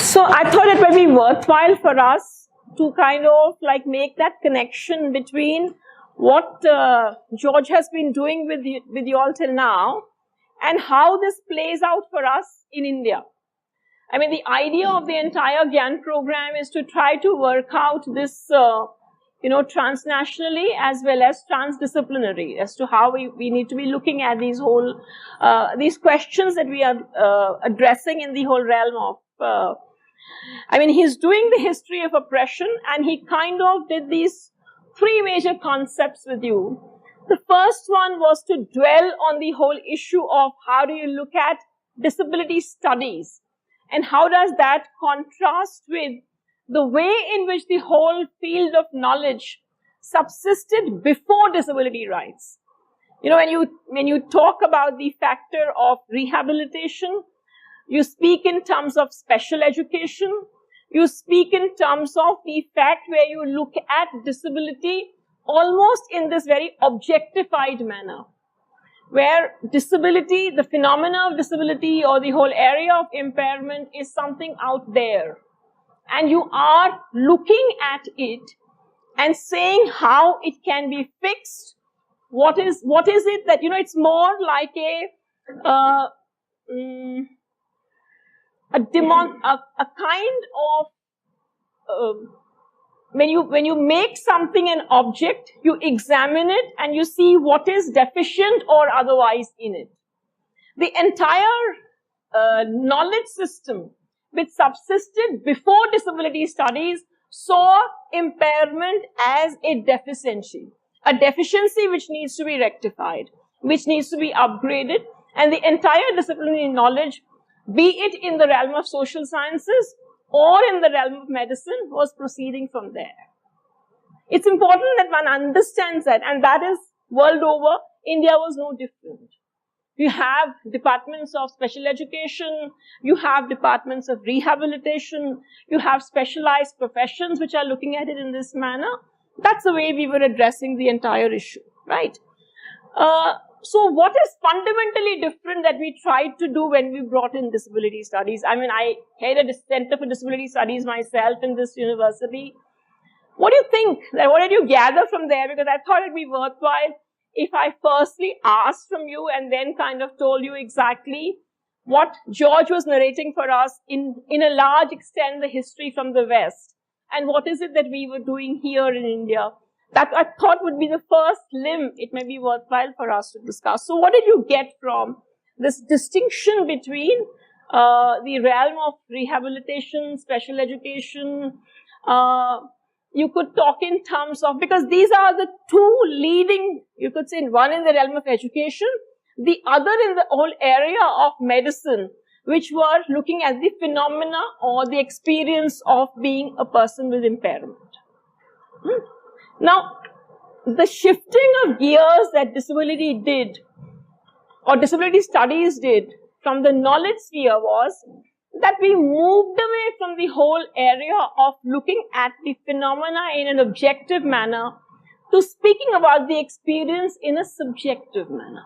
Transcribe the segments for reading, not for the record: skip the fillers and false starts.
So I thought it might be worthwhile for us to kind of like make that connection between what George has been doing with you all till now and how this plays out for us in India. I mean, the idea of the entire GYAN program is to try to work out this, transnationally as well as transdisciplinary as to how we need to be looking at these whole, these questions that we are addressing in the whole realm of, he's doing the history of oppression, and he kind of did these three major concepts with you. The first one was to dwell on the whole issue of how do you look at disability studies, and how does that contrast with the way in which the whole field of knowledge subsisted before disability rights. You know, when you talk about the factor of rehabilitation, you speak in terms of special education, you speak in terms of the fact where you look at disability almost in this very objectified manner, where disability, the phenomena of disability or the whole area of impairment is something out there. And you are looking at it and saying how it can be fixed. What is it that, it's more like a kind of, when you make something an object, you examine it and you see what is deficient or otherwise in it. The entire knowledge system which subsisted before disability studies saw impairment as a deficiency which needs to be rectified, which needs to be upgraded, and the entire disciplinary knowledge, be it in the realm of social sciences or in the realm of medicine, was proceeding from there. It's important that one understands that, and that is world over. India was no different. You have departments of special education, you have departments of rehabilitation, you have specialized professions which are looking at it in this manner. That's the way we were addressing the entire issue, right? So what is fundamentally different that we tried to do when we brought in disability studies? I mean, I head a Center for Disability Studies myself in this university. What do you think? What did you gather from there? Because I thought it'd be worthwhile if I firstly asked from you and then kind of told you exactly what George was narrating for us in a large extent the history from the West, and what is it that we were doing here in India. That I thought would be the first limb it may be worthwhile for us to discuss. So what did you get from this distinction between the realm of rehabilitation, special education? You could talk in terms of, because these are the two leading, you could say, one in the realm of education, the other in the whole area of medicine, which were looking at the phenomena or the experience of being a person with impairment. Now, the shifting of gears that disability did, or disability studies did, from the knowledge sphere was that we moved away from the whole area of looking at the phenomena in an objective manner to speaking about the experience in a subjective manner.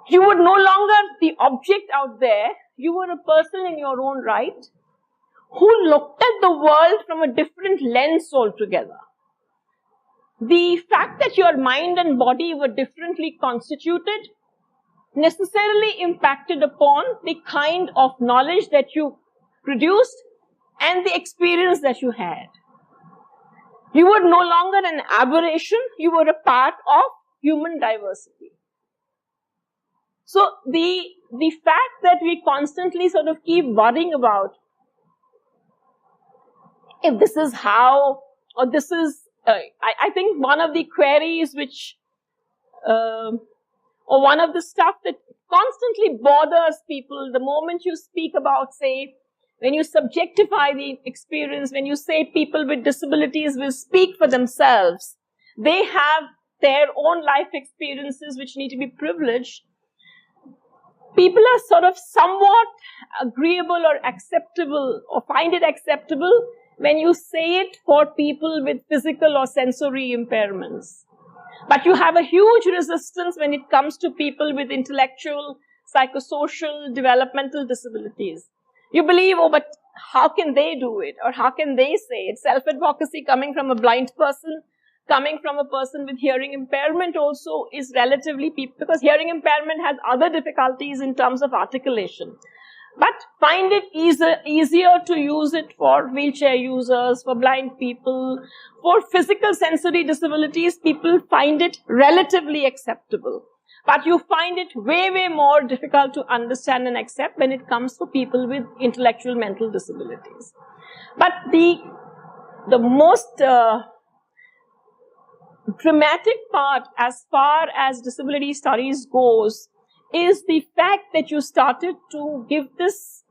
You were no longer the object out there, you were a person in your own right who looked at the world from a different lens altogether. The fact that your mind and body were differently constituted necessarily impacted upon the kind of knowledge that you produced and the experience that you had. You were no longer an aberration, you were a part of human diversity. So the fact that we constantly sort of keep worrying about if this is how, or this is, I think one of the queries which, or one of the stuff that constantly bothers people the moment you speak about, say, when you subjectify the experience, when you say people with disabilities will speak for themselves, they have their own life experiences which need to be privileged. People are sort of somewhat agreeable or acceptable or find it acceptable when you say it for people with physical or sensory impairments. But you have a huge resistance when it comes to people with intellectual, psychosocial, developmental disabilities. You believe, oh, but how can they do it? Or how can they say it? Self-advocacy coming from a blind person, coming from a person with hearing impairment also is relatively, because hearing impairment has other difficulties in terms of articulation. But find it easier to use it for wheelchair users, for blind people, for physical sensory disabilities, people find it relatively acceptable. But you find it way, way more difficult to understand and accept when it comes to people with intellectual mental disabilities. But the most dramatic part as far as disability studies goes is the fact that you started to give this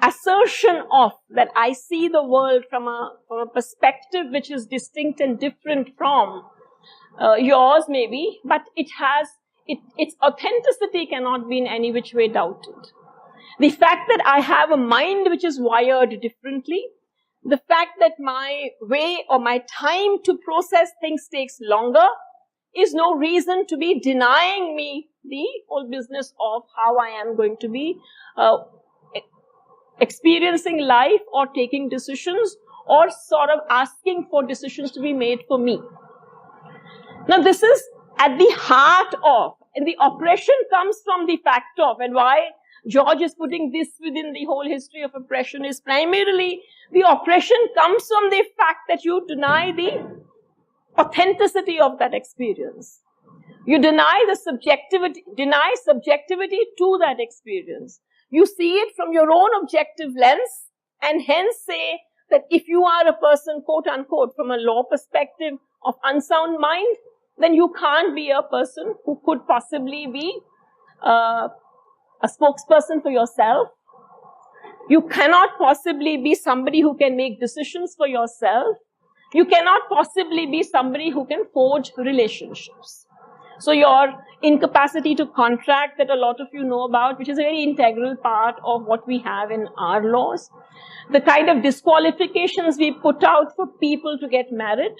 assertion of that I see the world from a perspective which is distinct and different from yours maybe, but its authenticity cannot be in any which way doubted. The fact that I have a mind which is wired differently, the fact that my way or my time to process things takes longer is no reason to be denying me the whole business of how I am going to be experiencing life or taking decisions or sort of asking for decisions to be made for me. Now, this is at the heart of, and the oppression comes from the fact of, and why George is putting this within the whole history of oppression is primarily the oppression comes from the fact that you deny the authenticity of that experience. You deny the subjectivity to that experience. You see it from your own objective lens and hence say that if you are a person, quote unquote, from a law perspective of unsound mind, then you can't be a person who could possibly be a spokesperson for yourself. You cannot possibly be somebody who can make decisions for yourself. You cannot possibly be somebody who can forge relationships. So your incapacity to contract that a lot of you know about, which is a very integral part of what we have in our laws, the kind of disqualifications we put out for people to get married,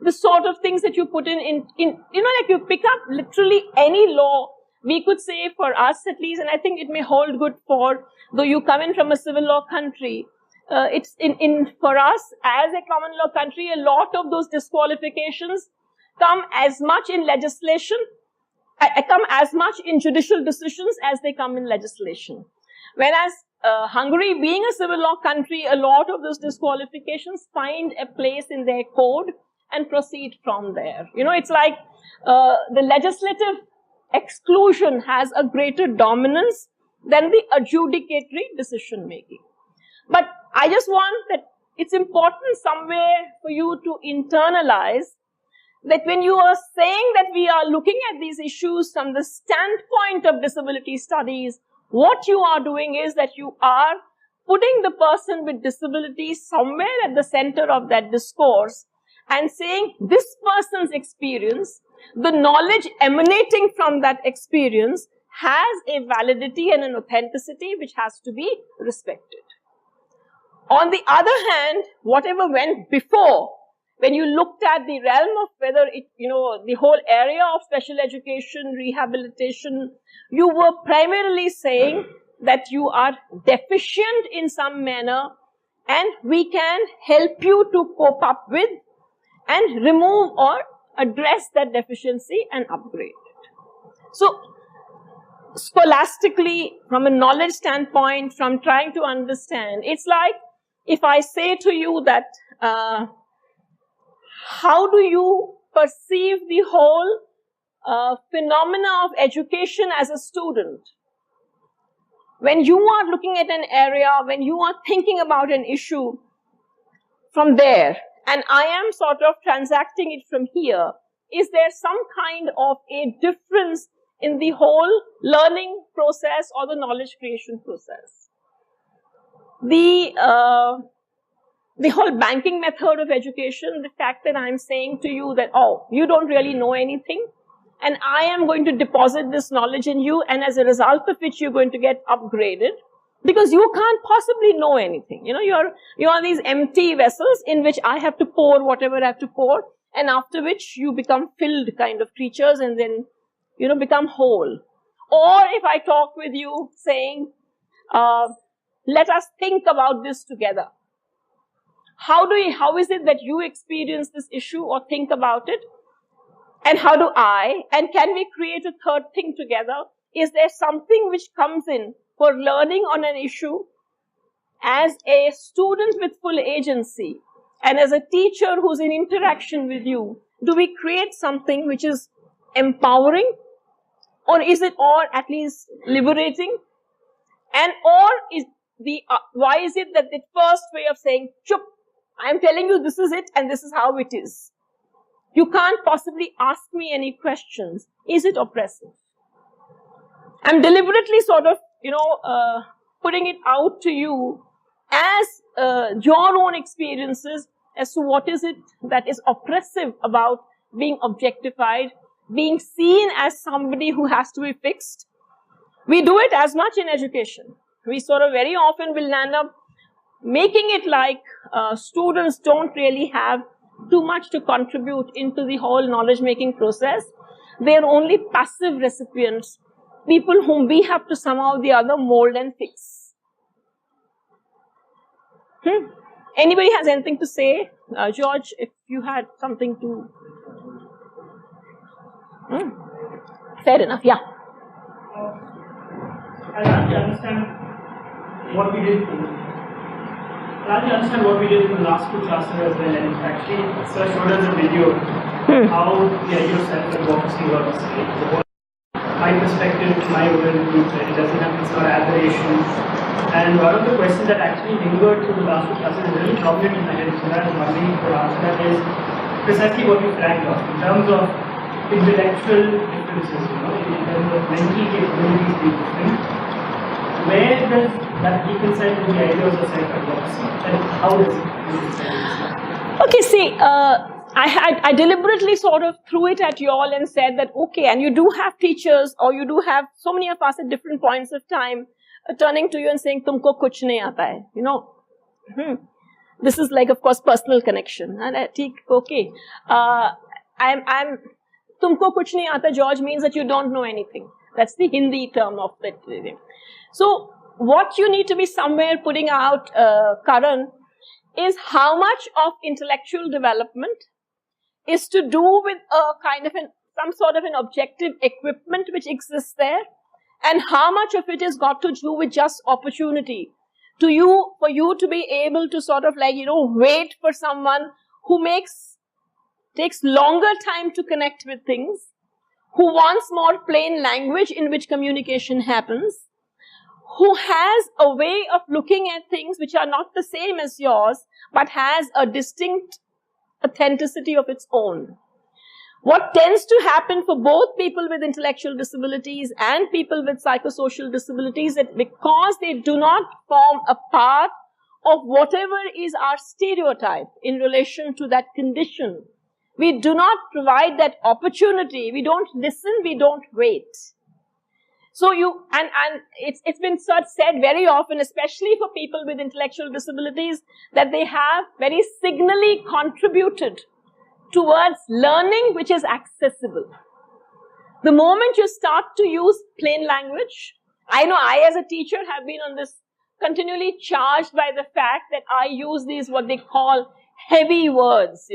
the sort of things that you put in like you pick up literally any law, we could say for us at least, and I think it may hold good for, though you come in from a civil law country, it's for us as a common law country, a lot of those disqualifications come as much in legislation, come as much in judicial decisions as they come in legislation. Whereas Hungary, being a civil law country, a lot of those disqualifications find a place in their code and proceed from there. It's like the legislative exclusion has a greater dominance than the adjudicatory decision making. But I just want that it's important somewhere for you to internalize that when you are saying that we are looking at these issues from the standpoint of disability studies, what you are doing is that you are putting the person with disability somewhere at the center of that discourse and saying this person's experience, the knowledge emanating from that experience has a validity and an authenticity which has to be respected. On the other hand, whatever went before, when you looked at the realm of whether it, the whole area of special education, rehabilitation, you were primarily saying that you are deficient in some manner and we can help you to cope up with and remove or address that deficiency and upgrade it. So, scholastically, from a knowledge standpoint, from trying to understand, it's like if I say to you that how do you perceive the whole phenomena of education as a student? When you are looking at an area, when you are thinking about an issue from there, and I am sort of transacting it from here, is there some kind of a difference in the whole learning process or the knowledge creation process? The whole banking method of education, the fact that I'm saying to you that, oh, you don't really know anything, and I am going to deposit this knowledge in you, and as a result of which you're going to get upgraded, because you can't possibly know anything. You are these empty vessels in which I have to pour whatever I have to pour, and after which you become filled kind of creatures and then, become whole. Or if I talk with you saying, Let us think about this together. How is it that you experience this issue or think about it? And how do I? And can we create a third thing together? Is there something which comes in for learning on an issue as a student with full agency and as a teacher who's in interaction with you? Do we create something which is empowering, or is it, or at least liberating? And or is why is it that the first way of saying, chup, I am telling you this is it and this is how it is. You can't possibly ask me any questions. Is it oppressive? I'm deliberately sort of, putting it out to you as your own experiences as to what is it that is oppressive about being objectified, being seen as somebody who has to be fixed. We do it as much in education. We sort of very often will land up making it like students don't really have too much to contribute into the whole knowledge-making process. They are only passive recipients, people whom we have to somehow or the other mold and fix. Anybody has anything to say? George, if you had something to... Fair enough, yeah. I understand what we did. I understand what we did in the last two classes as well, and actually, sir showed us a video how the idea of self-advocacy works. My perspective, my overview, it doesn't have this sort of aberration. And one of the questions that actually lingered through the last two classes is really prominent in my head, so that I was wondering if you could answer that is precisely what you flagged off in terms of intellectual differences, in terms of mental capabilities being different. Where does that reconcile with the ideas of self-advocacy? And how does it reconcile? Okay, see, I deliberately sort of threw it at you all and said that, okay, and you do have teachers, or you do have so many of us at different points of time turning to you and saying, tumko kuch nahi aata hai, This is like, of course, personal connection. And okay, I'm tumko kuch nahi aata, George, means that you don't know anything. That's the Hindi term of that. So what you need to be somewhere putting out, Karan, is how much of intellectual development is to do with a kind of some sort of an objective equipment which exists there, and how much of it has got to do with just opportunity for you to be able to sort of wait for someone who takes longer time to connect with things, who wants more plain language in which communication happens, who has a way of looking at things which are not the same as yours, but has a distinct authenticity of its own. What tends to happen for both people with intellectual disabilities and people with psychosocial disabilities, that because they do not form a part of whatever is our stereotype in relation to that condition, we do not provide that opportunity, we don't listen, we don't wait. So and it's been said very often, especially for people with intellectual disabilities, that they have very signally contributed towards learning which is accessible. The moment you start to use plain language, I know I as a teacher have been on this continually charged by the fact that I use these what they call heavy words,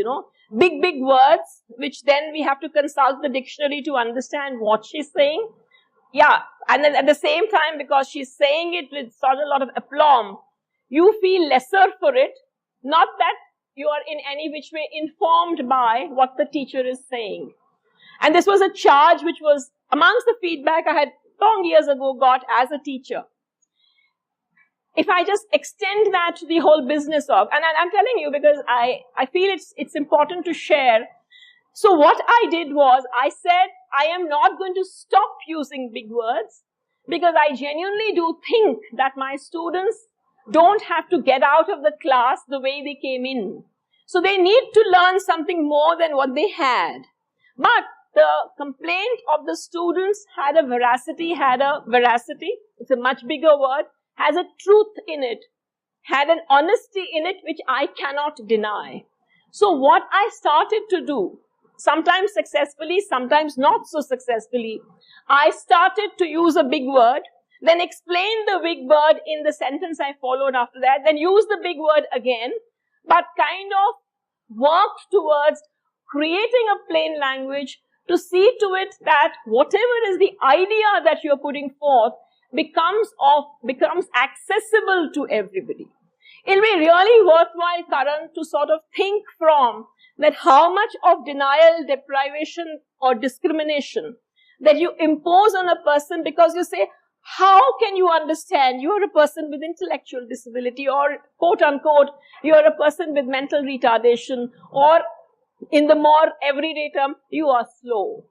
big words, which then we have to consult the dictionary to understand what she's saying. Yeah, and then at the same time, because she's saying it with such a lot of aplomb, you feel lesser for it, not that you are in any which way informed by what the teacher is saying. And this was a charge which was amongst the feedback I had long years ago got as a teacher. If I just extend that to the whole business of, and I'm telling you because I feel it's important to share. So what I did was, I said, I am not going to stop using big words, because I genuinely do think that my students don't have to get out of the class the way they came in. So they need to learn something more than what they had. But the complaint of the students had a veracity, it's a much bigger word, has a truth in it, had an honesty in it which I cannot deny. So what I started to do, sometimes successfully, sometimes not so successfully, I started to use a big word, then explain the big word in the sentence I followed after that, then use the big word again, but kind of work towards creating a plain language to see to it that whatever is the idea that you're putting forth becomes accessible to everybody. It'll be really worthwhile, Karan, to sort of think from that how much of denial, deprivation, or discrimination that you impose on a person because you say, how can you understand? You're a person with intellectual disability, or quote unquote, you're a person with mental retardation, or in the more everyday term, you are slow.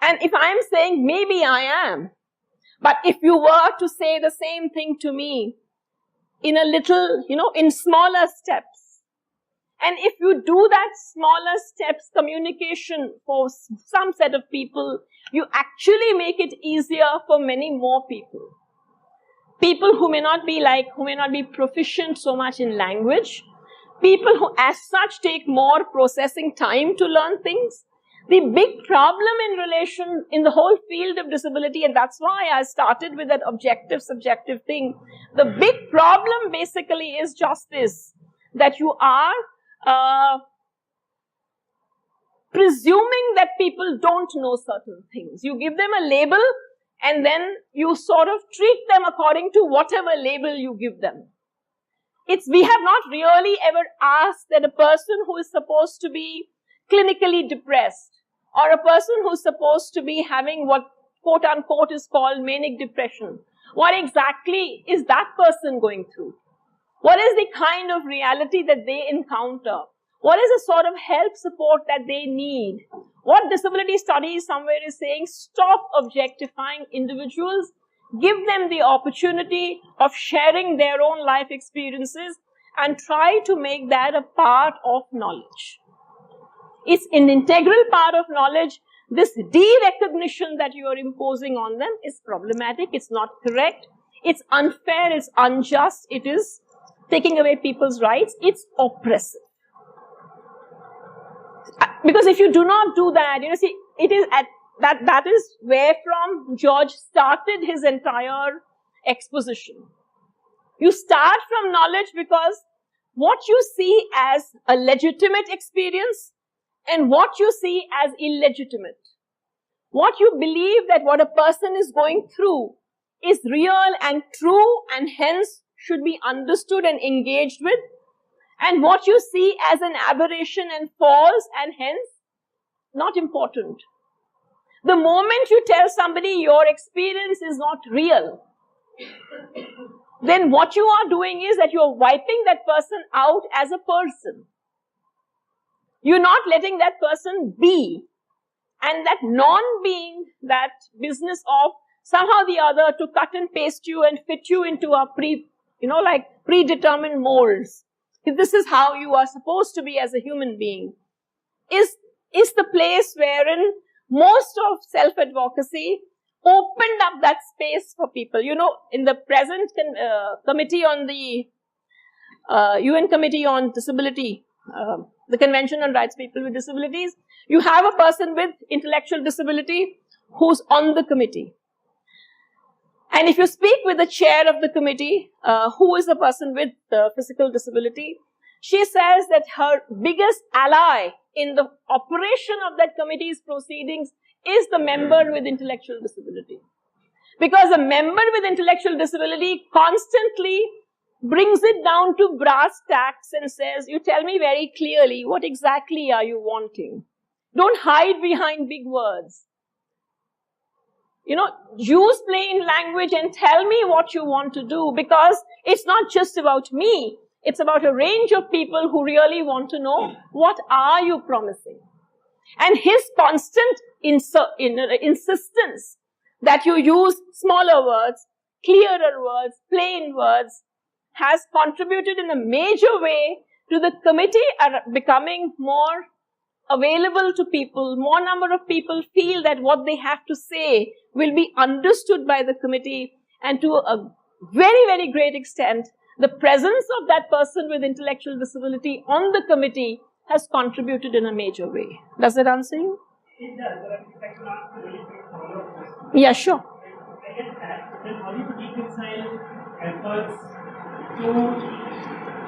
And if I'm saying maybe I am, but if you were to say the same thing to me in a little, in smaller steps, and if you do that smaller steps communication for some set of people, you actually make it easier for many more people. People who may not be proficient so much in language, people who as such take more processing time to learn things. The big problem in the whole field of disability, and that's why I started with that objective, subjective thing. The big problem basically is just this, that you are presuming that people don't know certain things. You give them a label and then you sort of treat them according to whatever label you give them. We have not really ever asked that a person who is supposed to be clinically depressed, or a person who's supposed to be having what quote unquote is called manic depression, what exactly is that person going through? What is the kind of reality that they encounter? What is the sort of help support that they need? What disability studies somewhere is saying, stop objectifying individuals, give them the opportunity of sharing their own life experiences and try to make that a part of knowledge. It's an integral part of knowledge. This de-recognition that you are imposing on them is problematic, it's not correct, it's unfair, it's unjust, it is taking away people's rights, it's oppressive. Because if you do not do that, see, it is that is where from George started his entire exposition. You start from knowledge because what you see as a legitimate experience and what you see as illegitimate. What you believe that what a person is going through is real and true and hence should be understood and engaged with, and what you see as an aberration and false and hence not important. The moment you tell somebody your experience is not real, then what you are doing is that you are wiping that person out as a person. You're not letting that person be. And that non-being, that business of somehow the other to cut and paste you and fit you into a predetermined molds. This is how you are supposed to be as a human being. Is the place wherein most of self-advocacy opened up that space for people. In the present committee on the UN Committee on Disability, the Convention on Rights of People with Disabilities, you have a person with intellectual disability who's on the committee. And if you speak with the chair of the committee, who is a person with physical disability, she says that her biggest ally in the operation of that committee's proceedings is the member with intellectual disability. Because a member with intellectual disability constantly brings it down to brass tacks and says, you tell me very clearly, what exactly are you wanting? Don't hide behind big words. Use plain language and tell me what you want to do, because it's not just about me. It's about a range of people who really want to know, what are you promising? And his constant insistence that you use smaller words, clearer words, plain words, has contributed in a major way to the committee becoming more available to people. More number of people feel that what they have to say will be understood by the committee, and to a very, very great extent, the presence of that person with intellectual disability on the committee has contributed in a major way. Does that answer you? It does, but if I can ask a really quick follow-up question. Yeah, sure. I get that, but then how do you reconcile efforts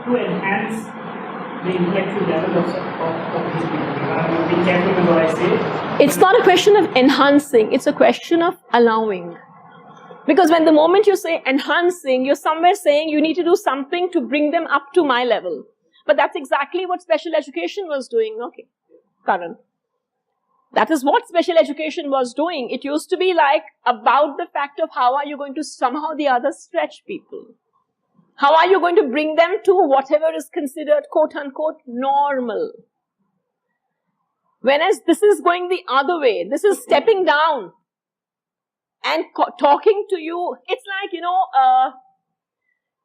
to enhance the intellectual level of these people? I will be careful with what I say. It's not a question of enhancing, it's a question of allowing. Because when the moment you say enhancing, you're somewhere saying you need to do something to bring them up to my level. But that's exactly what special education was doing, okay, Karan. That is what special education was doing. It used to be like about the fact of how are you going to somehow the other stretch people. How are you going to bring them to whatever is considered quote unquote normal. Whereas this is going the other way. This is stepping down and talking to you. It's like,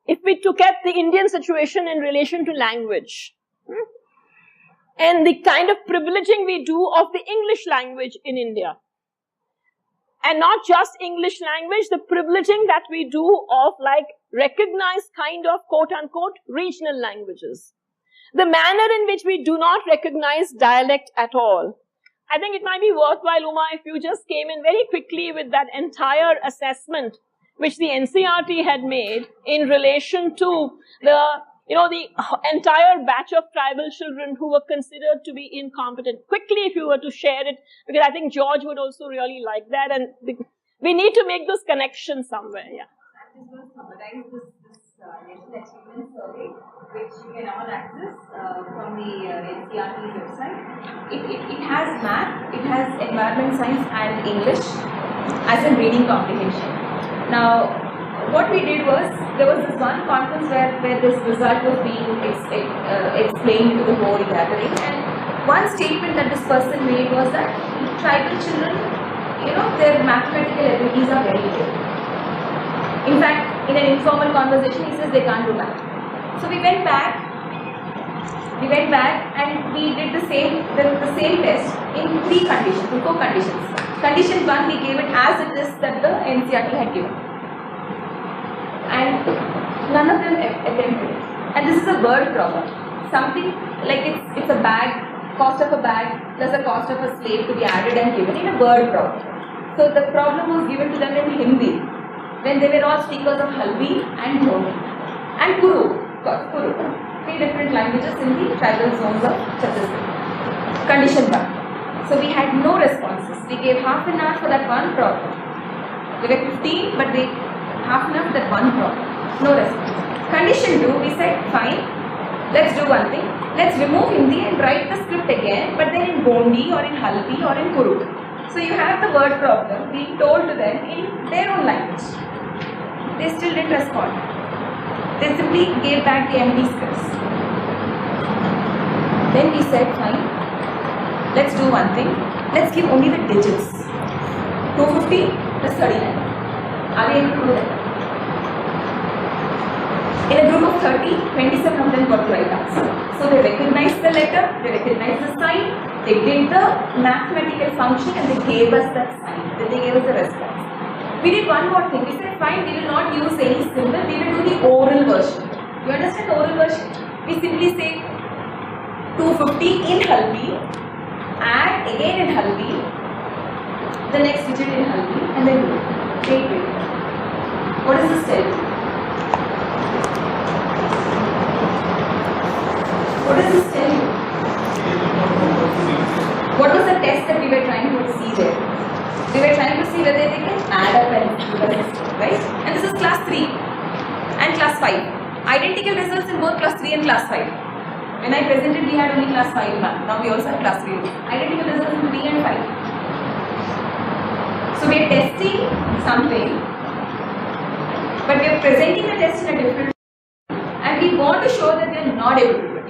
if we took at the Indian situation in relation to language, and the kind of privileging we do of the English language in India. And not just English language, the privileging that we do of like recognized kind of quote-unquote regional languages. The manner in which we do not recognize dialect at all. I think it might be worthwhile, Uma, if you just came in very quickly with that entire assessment which the NCERT had made in relation to the entire batch of tribal children who were considered to be incompetent. Quickly, if you were to share it, because I think George would also really like that, and we need to make this connection somewhere, yeah. I'm just going to summarize this National Achievement Survey, which you can all access from the NCERT's website. It has math, it has environment science and English as in reading comprehension. Now, what we did was, there was this one conference where this result was being explained to the whole gathering, and one statement that this person made was that tribal children, their mathematical abilities are very good. In fact, in an informal conversation, he says they can't do math. So we went back and we did the same test in 3 conditions, in 4 conditions. Condition 1, we gave it as it is that the NCERT had given. And none of them attempted it. And this is a word problem. Something like it's a bag, cost of a bag plus the cost of a slave to be added and given in a word problem. So the problem was given to them in Hindi, when they were all speakers of Halbi and Dhoni. And Kuru, of course, Kuru. 3 different languages in the tribal zones of Chhattisgarh. Condition 1. So we had no responses. We gave half an hour for that one problem. There were 15, but they half an hour for that one problem. No response. Condition 2, we said, fine, let's do one thing. Let's remove Hindi and write the script again, but then in Gondi or in Halbi or in Kuru. So you have the word problem being told to them in their own language. They still didn't respond. They simply gave back the empty scripts. Then we said, fine, let's do one thing. Let's give only the digits. 250 plus 39. Are they able to do that? In a group of 30, 27 of them got the right answer. So they recognized the letter, they recognized the sign, they did the mathematical function and they gave us that sign, then they gave us the response. We did one more thing. We said, fine, we will not use any symbol, we will do the oral version. You understand the oral version? We simply say 250 in Halbi, add again in Halbi, the next digit in Halbi, and then do it. Take it. What does this tell you? What does this tell you? What was the test that we were trying to see there? We were trying to see whether they can add up and do the system, right? And this is class 3 and class 5. Identical results in both class 3 and class 5. When I presented, we had only class 5 math. Now we also have class 3. Identical results in 3 and 5. So we are testing something, but we are presenting the test in a different way, and we want to show that they are not able to do it.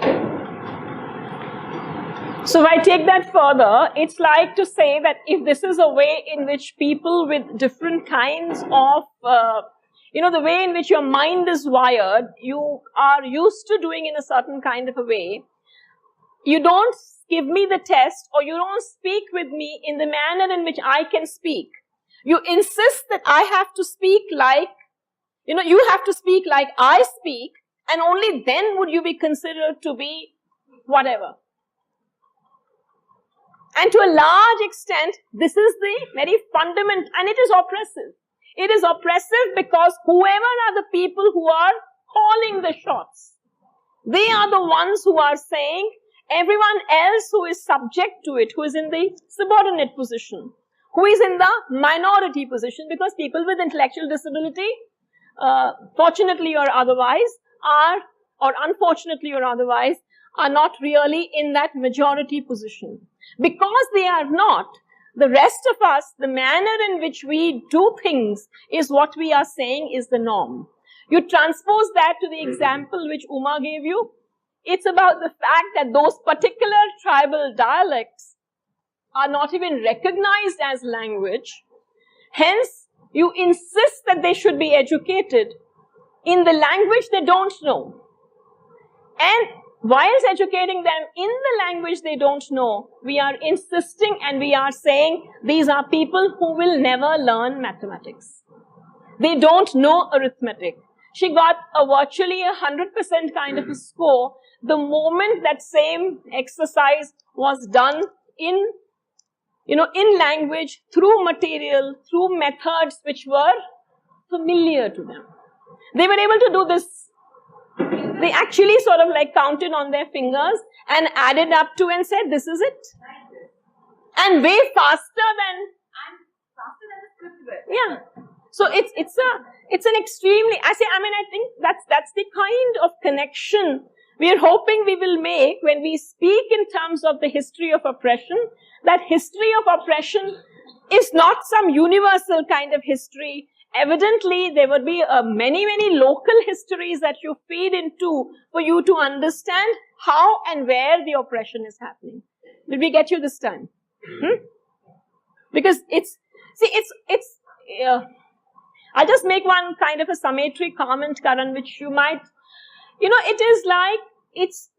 So if I take that further, it's like to say that if this is a way in which people with different kinds of, the way in which your mind is wired, you are used to doing in a certain kind of a way, you don't give me the test or you don't speak with me in the manner in which I can speak. You insist that I have to speak like, you have to speak like I speak, and only then would you be considered to be whatever. And to a large extent, this is the very fundamental, and it is oppressive. It is oppressive because whoever are the people who are calling the shots, they are the ones who are saying everyone else who is subject to it, who is in the subordinate position, who is in the minority position, because people with intellectual disability, fortunately or otherwise, are, or unfortunately or otherwise, are not really in that majority position. Because they are not, the rest of us, the manner in which we do things is what we are saying is the norm. You transpose that to the example which Uma gave you. It's about the fact that those particular tribal dialects are not even recognized as language. Hence, you insist that they should be educated in the language they don't know. And whilst educating them in the language they don't know, we are insisting and we are saying these are people who will never learn mathematics. They don't know arithmetic. She got a virtually 100% kind of a score the moment that same exercise was done in language, through material, through methods which were familiar to them. They were able to do this. They actually sort of like counted on their fingers and added up to and said, this is it. And way faster than the script work. Yeah. So it's an extremely, I think that's the kind of connection we are hoping we will make when we speak in terms of the history of oppression. That history of oppression is not some universal kind of history. Evidently, there would be many, many local histories that you feed into for you to understand how and where the oppression is happening. Did we get you this time? Because I'll just make one kind of a summatory comment, Karan, which you might, it is like, it's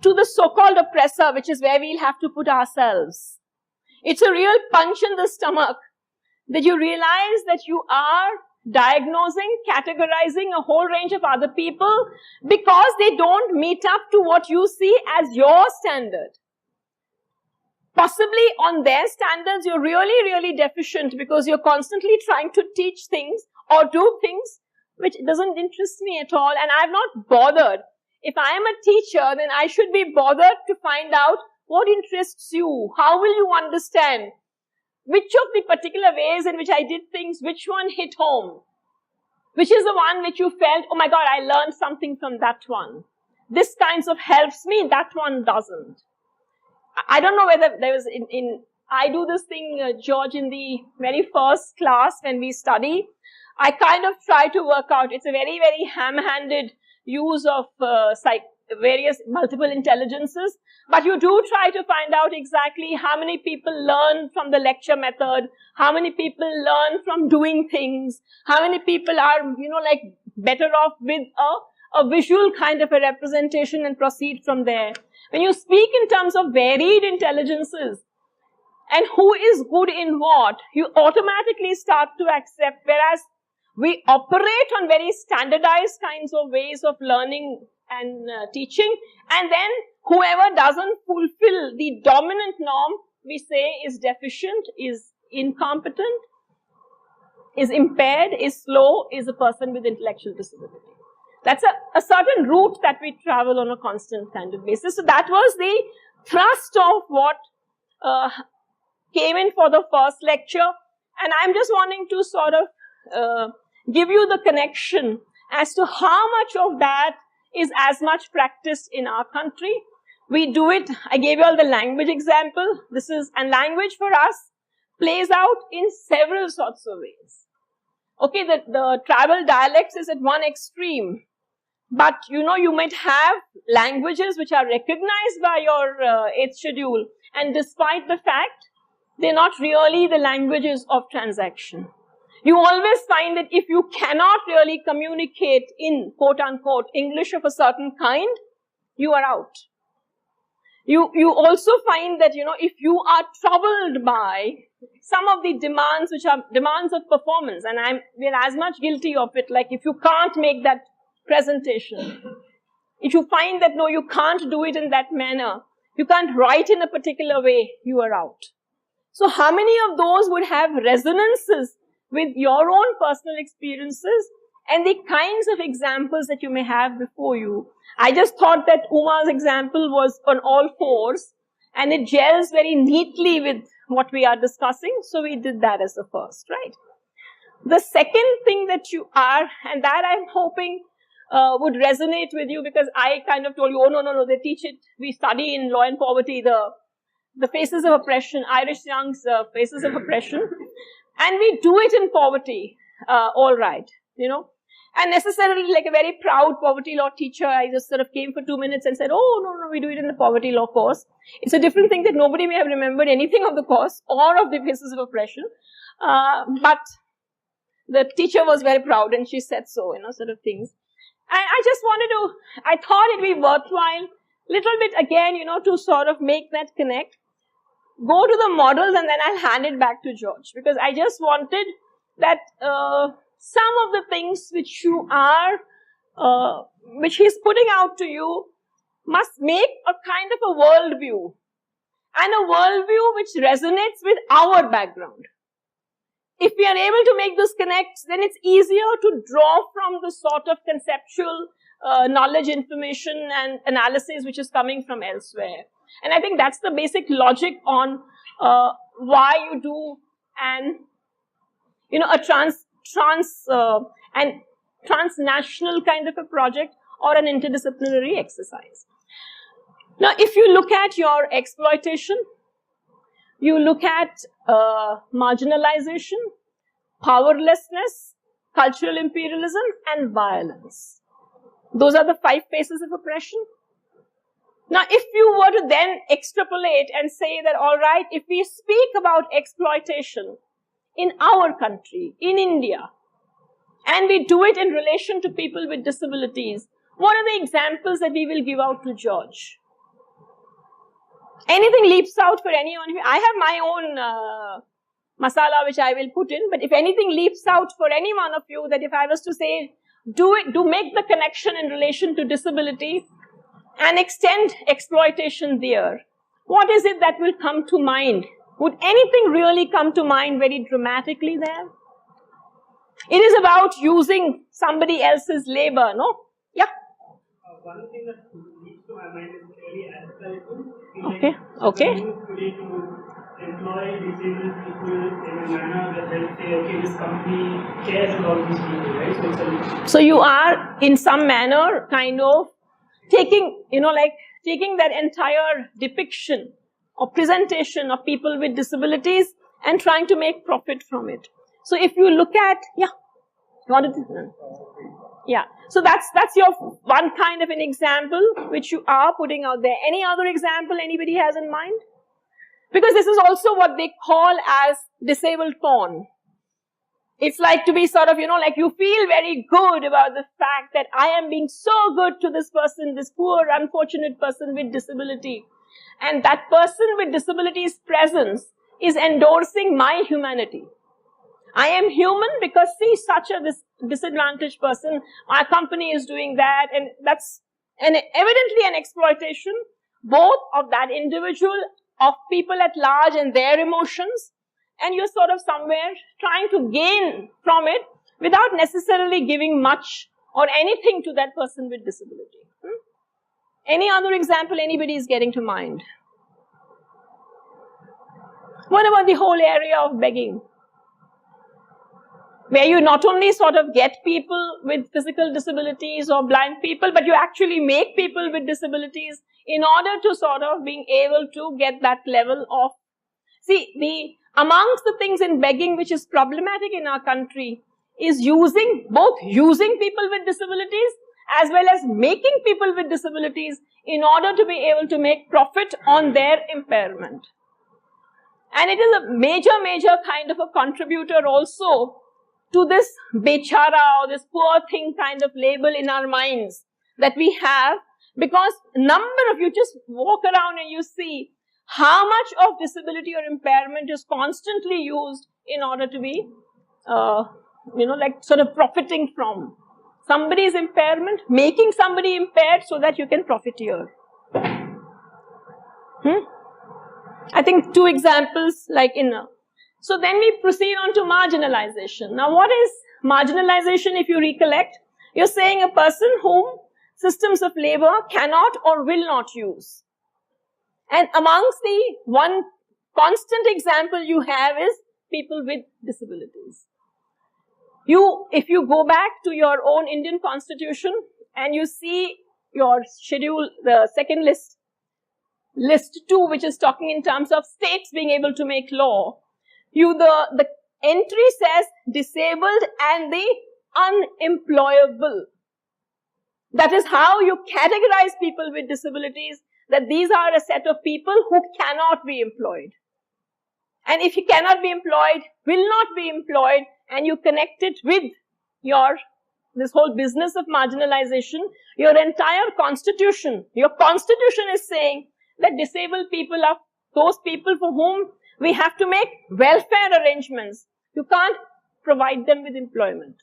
to the so-called oppressor, which is where we'll have to put ourselves. It's a real punch in the stomach that you realize that you are diagnosing, categorizing a whole range of other people because they don't meet up to what you see as your standard. Possibly on their standards, you're really, really deficient because you're constantly trying to teach things or do things which doesn't interest me at all, and I'm not bothered. If I am a teacher, then I should be bothered to find out what interests you. How will you understand? Which of the particular ways in which I did things, which one hit home? Which is the one which you felt, oh my God, I learned something from that one. This kind of helps me, that one doesn't. I don't know whether there was I do this thing, George, in the very first class when we study. I kind of try to work out, it's a very, very ham-handed use of various multiple intelligences, but you do try to find out exactly how many people learn from the lecture method, how many people learn from doing things, how many people are, better off with a visual kind of a representation and proceed from there. When you speak in terms of varied intelligences and who is good in what, you automatically start to accept, whereas we operate on very standardized kinds of ways of learning and teaching, and then whoever doesn't fulfill the dominant norm, we say is deficient, is incompetent, is impaired, is slow, is a person with intellectual disability. That's a certain route that we travel on a constant kind of basis. So that was the thrust of what came in for the first lecture, and I'm just wanting to sort of give you the connection as to how much of that is as much practiced in our country. We do it, I gave you all the language example. And language for us plays out in several sorts of ways. Okay, the tribal dialects is at one extreme. But, you might have languages which are recognized by your 8th schedule. And despite the fact, they're not really the languages of transaction. You always find that if you cannot really communicate in, quote-unquote, English of a certain kind, you are out. You also find that, if you are troubled by some of the demands which are demands of performance, and we're as much guilty of it, like if you can't make that presentation, if you find that, no, you can't do it in that manner, you can't write in a particular way, you are out. So how many of those would have resonances with your own personal experiences and the kinds of examples that you may have before you. I just thought that Uma's example was on all fours and it gels very neatly with what we are discussing, so we did that as the first, right? The second thing that you are, and that I'm hoping would resonate with you, because I kind of told you, oh no, they teach it, we study in Law and Poverty the faces of oppression, Irish Young's faces of oppression, and we do it in poverty, all right, you know. And necessarily like a very proud poverty law teacher, I just sort of came for 2 minutes and said, oh, no, we do it in the poverty law course. It's a different thing that nobody may have remembered anything of the course or of the faces of oppression. But the teacher was very proud and she said so, you know, sort of things. And I just wanted to, I thought it'd be worthwhile, little bit again, you know, to sort of make that connect. Go to the models and then I'll hand it back to George, because I just wanted that some of the things which you are, which he's putting out to you, must make a kind of a worldview, and a worldview which resonates with our background. If we are able to make this connect, then it's easier to draw from the sort of conceptual knowledge, information and analysis which is coming from elsewhere. And I think that's the basic logic on why you do an, you know, a transnational kind of a project or an interdisciplinary exercise. Now, if you look at your exploitation, you look at marginalization, powerlessness, cultural imperialism, and violence. Those are the 5 faces of oppression. Now, if you were to then extrapolate and say that, all right, if we speak about exploitation in our country, in India, and we do it in relation to people with disabilities, what are the examples that we will give out to George? Anything leaps out for anyone? I have my own masala which I will put in, but if anything leaps out for any one of you, that if I was to say, do make the connection in relation to disability and extend exploitation there, what is it that will come to mind? Would anything really come to mind very dramatically there? It is about using somebody else's labor, no? Yeah? One thing that leads to my mind is clearly advertisement. Okay, okay. Today to employ disabled people in a manner that they'll say, okay, this company cares about these people, right? So you are, in some manner, kind of taking, you know, like taking that entire depiction or presentation of people with disabilities and trying to make profit from it. So if you look at, yeah, you wanted to, yeah. So that's your one kind of an example which you are putting out there. Any other example anybody has in mind? Because this is also what they call as disabled porn. It's like to be sort of, you know, like you feel very good about the fact that I am being so good to this person, this poor, unfortunate person with disability. And that person with disability's presence is endorsing my humanity. I am human because, see, such a disadvantaged person, my company is doing that, and that's evidently an exploitation, both of that individual, of people at large and their emotions, and you're sort of somewhere trying to gain from it without necessarily giving much or anything to that person with disability. Any other example anybody is getting to mind? What about the whole area of begging? Where you not only sort of get people with physical disabilities or blind people, but you actually make people with disabilities in order to sort of being able to get that level of, see, amongst the things in begging which is problematic in our country is both using people with disabilities as well as making people with disabilities in order to be able to make profit on their impairment. And it is a major kind of a contributor also to this bechara or this poor thing kind of label in our minds that we have, because number of you just walk around and you see how much of disability or impairment is constantly used in order to be, you know, like sort of profiting from somebody's impairment, making somebody impaired so that you can profiteer. I think 2 examples, like in So then we proceed on to marginalization. Now what is marginalization if you recollect? You're saying a person whom systems of labor cannot or will not use. And amongst the one constant example you have is people with disabilities. If you go back to your own Indian constitution and you see your schedule, the second list 2, which is talking in terms of states being able to make law, the entry says disabled and the unemployable. That is how you categorize people with disabilities, that these are a set of people who cannot be employed. And if you cannot be employed, will not be employed, and you connect it with this whole business of marginalization, your entire constitution, is saying that disabled people are those people for whom we have to make welfare arrangements. You can't provide them with employment.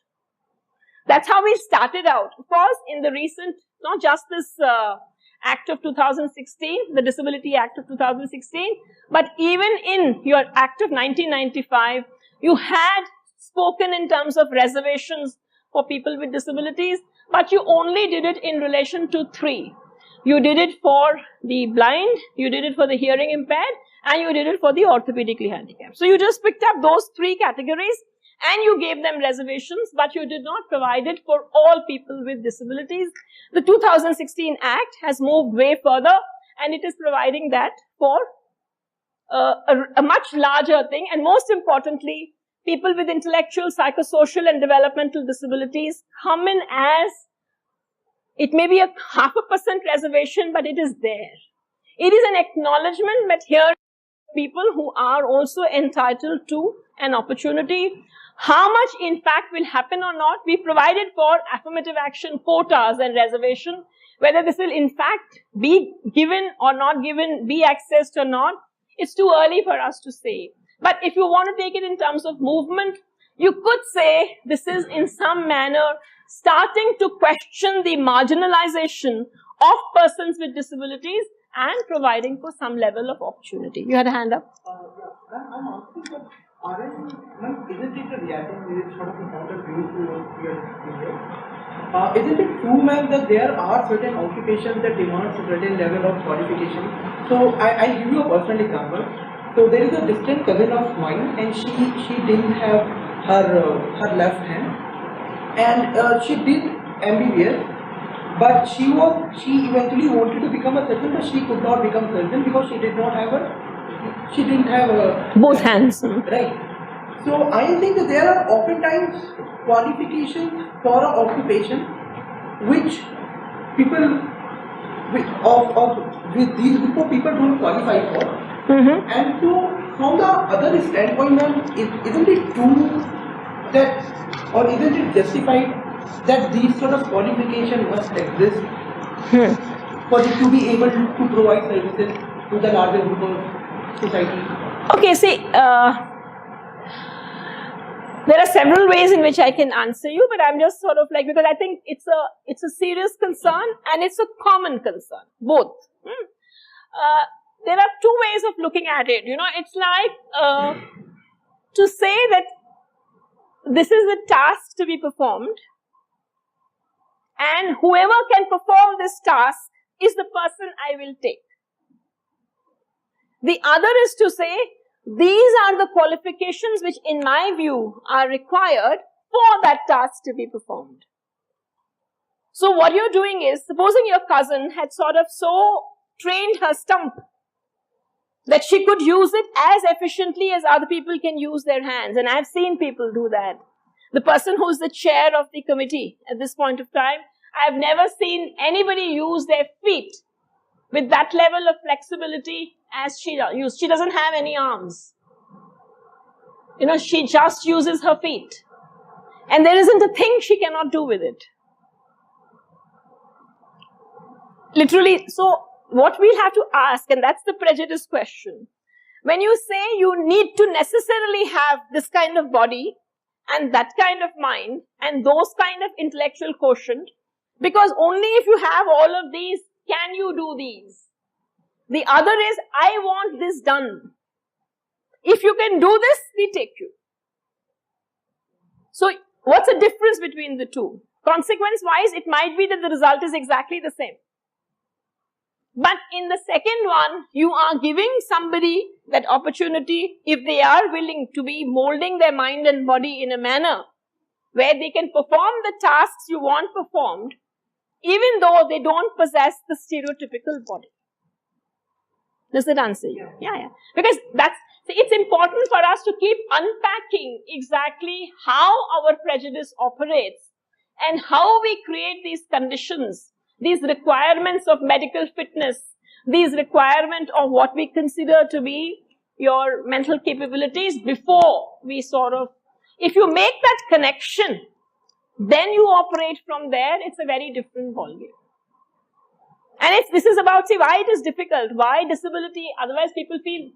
That's how we started out. Of course, in the recent, not just this Act of 2016, the Disability Act of 2016, but even in your Act of 1995, you had spoken in terms of reservations for people with disabilities, but you only did it in relation to 3. You did it for the blind, you did it for the hearing impaired, and you did it for the orthopedically handicapped. So you just picked up those 3 categories and you gave them reservations, but you did not provide it for all people with disabilities. The 2016 Act has moved way further, and it is providing that for a much larger thing, and most importantly, people with intellectual, psychosocial, and developmental disabilities come in as, it may be a 0.5% reservation, but it is there. It is an acknowledgement that here are people who are also entitled to an opportunity. How much in fact will happen or not, we provided for affirmative action quotas and reservation. Whether this will in fact be given or not given, be accessed or not, it's too early for us to say. But if you want to take it in terms of movement, you could say this is in some manner starting to question the marginalization of persons with disabilities and providing for some level of opportunity. You had a hand up? Yeah, I'm asking that, isn't it a reality, sort of a counter view to what we are discussing here? Isn't it true, ma'am, that there are certain occupations that demand a certain level of qualification? So I give you a personal example. So there is a distant cousin of mine, and she didn't have her left hand, and she did MBBS. But she eventually wanted to become a surgeon, but she could not become surgeon because she didn't have both hands. Right. So I think that there are oftentimes qualifications for an occupation which people with these group of people don't qualify for. And so from the other standpoint, isn't it true that, or isn't it justified that these sort of qualification must exist for it to be able to provide services to the larger group of society? Okay, see, there are several ways in which I can answer you, but I'm just sort of like, because I think it's a serious concern and it's a common concern, both. There are 2 ways of looking at it. You know, it's like to say that this is a task to be performed, and whoever can perform this task is the person I will take. The other is to say, these are the qualifications which in my view are required for that task to be performed. So what you're doing is, supposing your cousin had sort of so trained her stump that she could use it as efficiently as other people can use their hands, and I've seen people do that. The person who's the chair of the committee at this point of time, I've never seen anybody use their feet with that level of flexibility as she used. She doesn't have any arms. You know, she just uses her feet. And there isn't a thing she cannot do with it. Literally, so what we'll have to ask, and that's the prejudice question. When you say you need to necessarily have this kind of body and that kind of mind and those kind of intellectual quotient, because only if you have all of these can you do these. The other is, I want this done. If you can do this, we take you. So what's the difference between the two? Consequence-wise, it might be that the result is exactly the same. But in the second one, you are giving somebody that opportunity, if they are willing to be molding their mind and body in a manner where they can perform the tasks you want performed, even though they don't possess the stereotypical body. Does that answer you? Yeah. Because it's important for us to keep unpacking exactly how our prejudice operates and how we create these conditions, these requirements of medical fitness, these requirements of what we consider to be your mental capabilities before we sort of, if you make that connection, then you operate from there, it's a very different ballgame. And this is about, see, why it is difficult, why disability, otherwise people feel,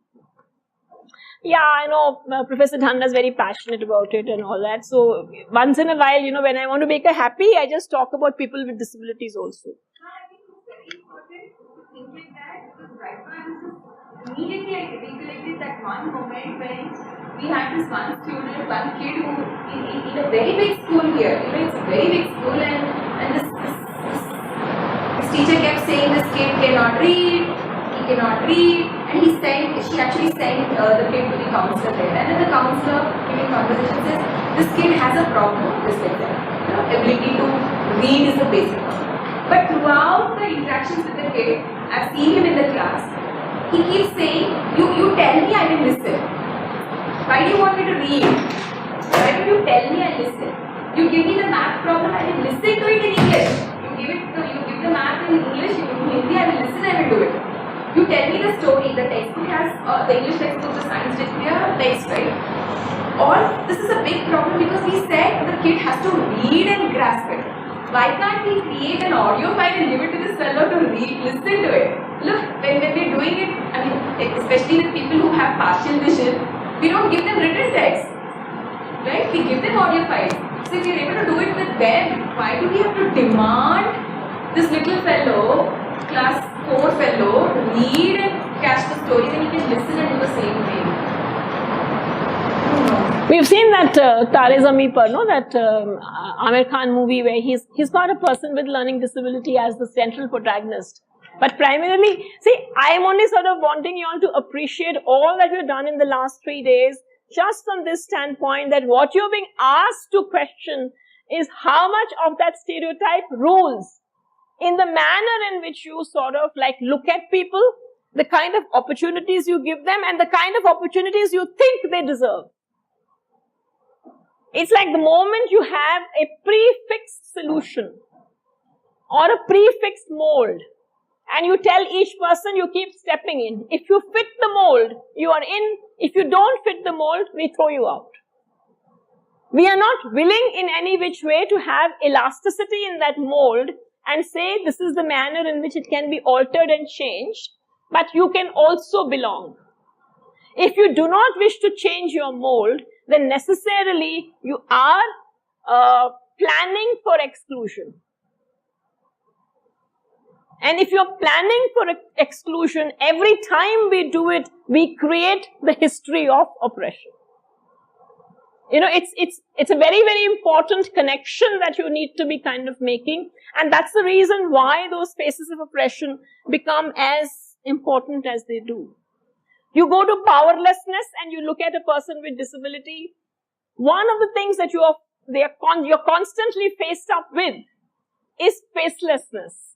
yeah, I know Professor Dhanda is very passionate about it and all that. So once in a while, when I want to make her happy, I just talk about people with disabilities also. I think it's very important to think like that, because right now immediately I recollected that one moment when we had this one student, one kid who in a very big school here, it's a very big school, and this teacher kept saying this kid cannot read, he cannot read, and she actually sent the kid to the counselor there, and then the counselor giving conversation says, this kid has a problem with dyslexia. Ability to read is the basic one. But throughout the interactions with the kid, I've seen him in the class, he keeps saying, you tell me, I will listen. Why do you want me to read? Why don't you tell me and listen? You give me the math problem, I will listen to it in English. You give the math in English, in Hindi, I will listen, I will do it. You tell me the story, the textbook has, the English textbook, the science textbook, they have text, right? Or this is a big problem because we said the kid has to read and grasp it. Why can't we create an audio file and give it to this fellow to read, listen to it? Look, when we're doing it, I mean, especially with people who have partial vision, we don't give them written text, right? We give them audio files. So if we're able to do it with them, why do we have to demand this little fellow, class 4 fellow, read and catch the story when he can listen and do the same thing? We've seen that Tare Zameen Par, that Amir Khan movie where he's got a person with learning disability as the central protagonist. But primarily, see, I'm only sort of wanting you all to appreciate all that we've done in the last 3 days, just from this standpoint that what you're being asked to question is how much of that stereotype rules in the manner in which you sort of like look at people, the kind of opportunities you give them, and the kind of opportunities you think they deserve. It's like the moment you have a prefixed solution or a prefixed mold, and you tell each person you keep stepping in. If you fit the mold, you are in. If you don't fit the mold, we throw you out. We are not willing in any which way to have elasticity in that mold and say this is the manner in which it can be altered and changed, but you can also belong. If you do not wish to change your mold, then necessarily you are planning for exclusion. And if you're planning for exclusion, every time we do it, we create the history of oppression. It's a very, very important connection that you need to be kind of making. And that's the reason why those spaces of oppression become as important as they do. You go to powerlessness and you look at a person with disability. One of the things that you're constantly faced up with is facelessness.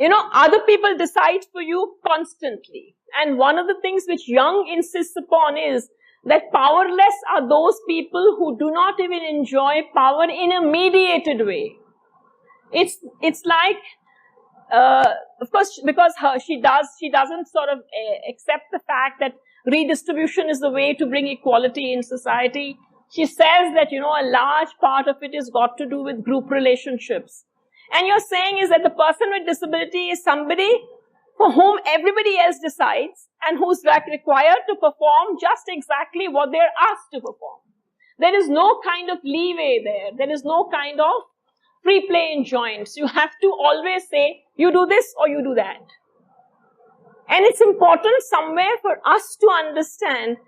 Other people decide for you constantly. And one of the things which Jung insists upon is that powerless are those people who do not even enjoy power in a mediated way. It's like, of course, because she doesn't sort of accept the fact that redistribution is the way to bring equality in society. She says that, a large part of it is got to do with group relationships. And you're saying is that the person with disability is somebody for whom everybody else decides and who's required to perform just exactly what they're asked to perform. There is no kind of leeway there. There is no kind of free play in joints. You have to always say, you do this or you do that. And it's important somewhere for us to understand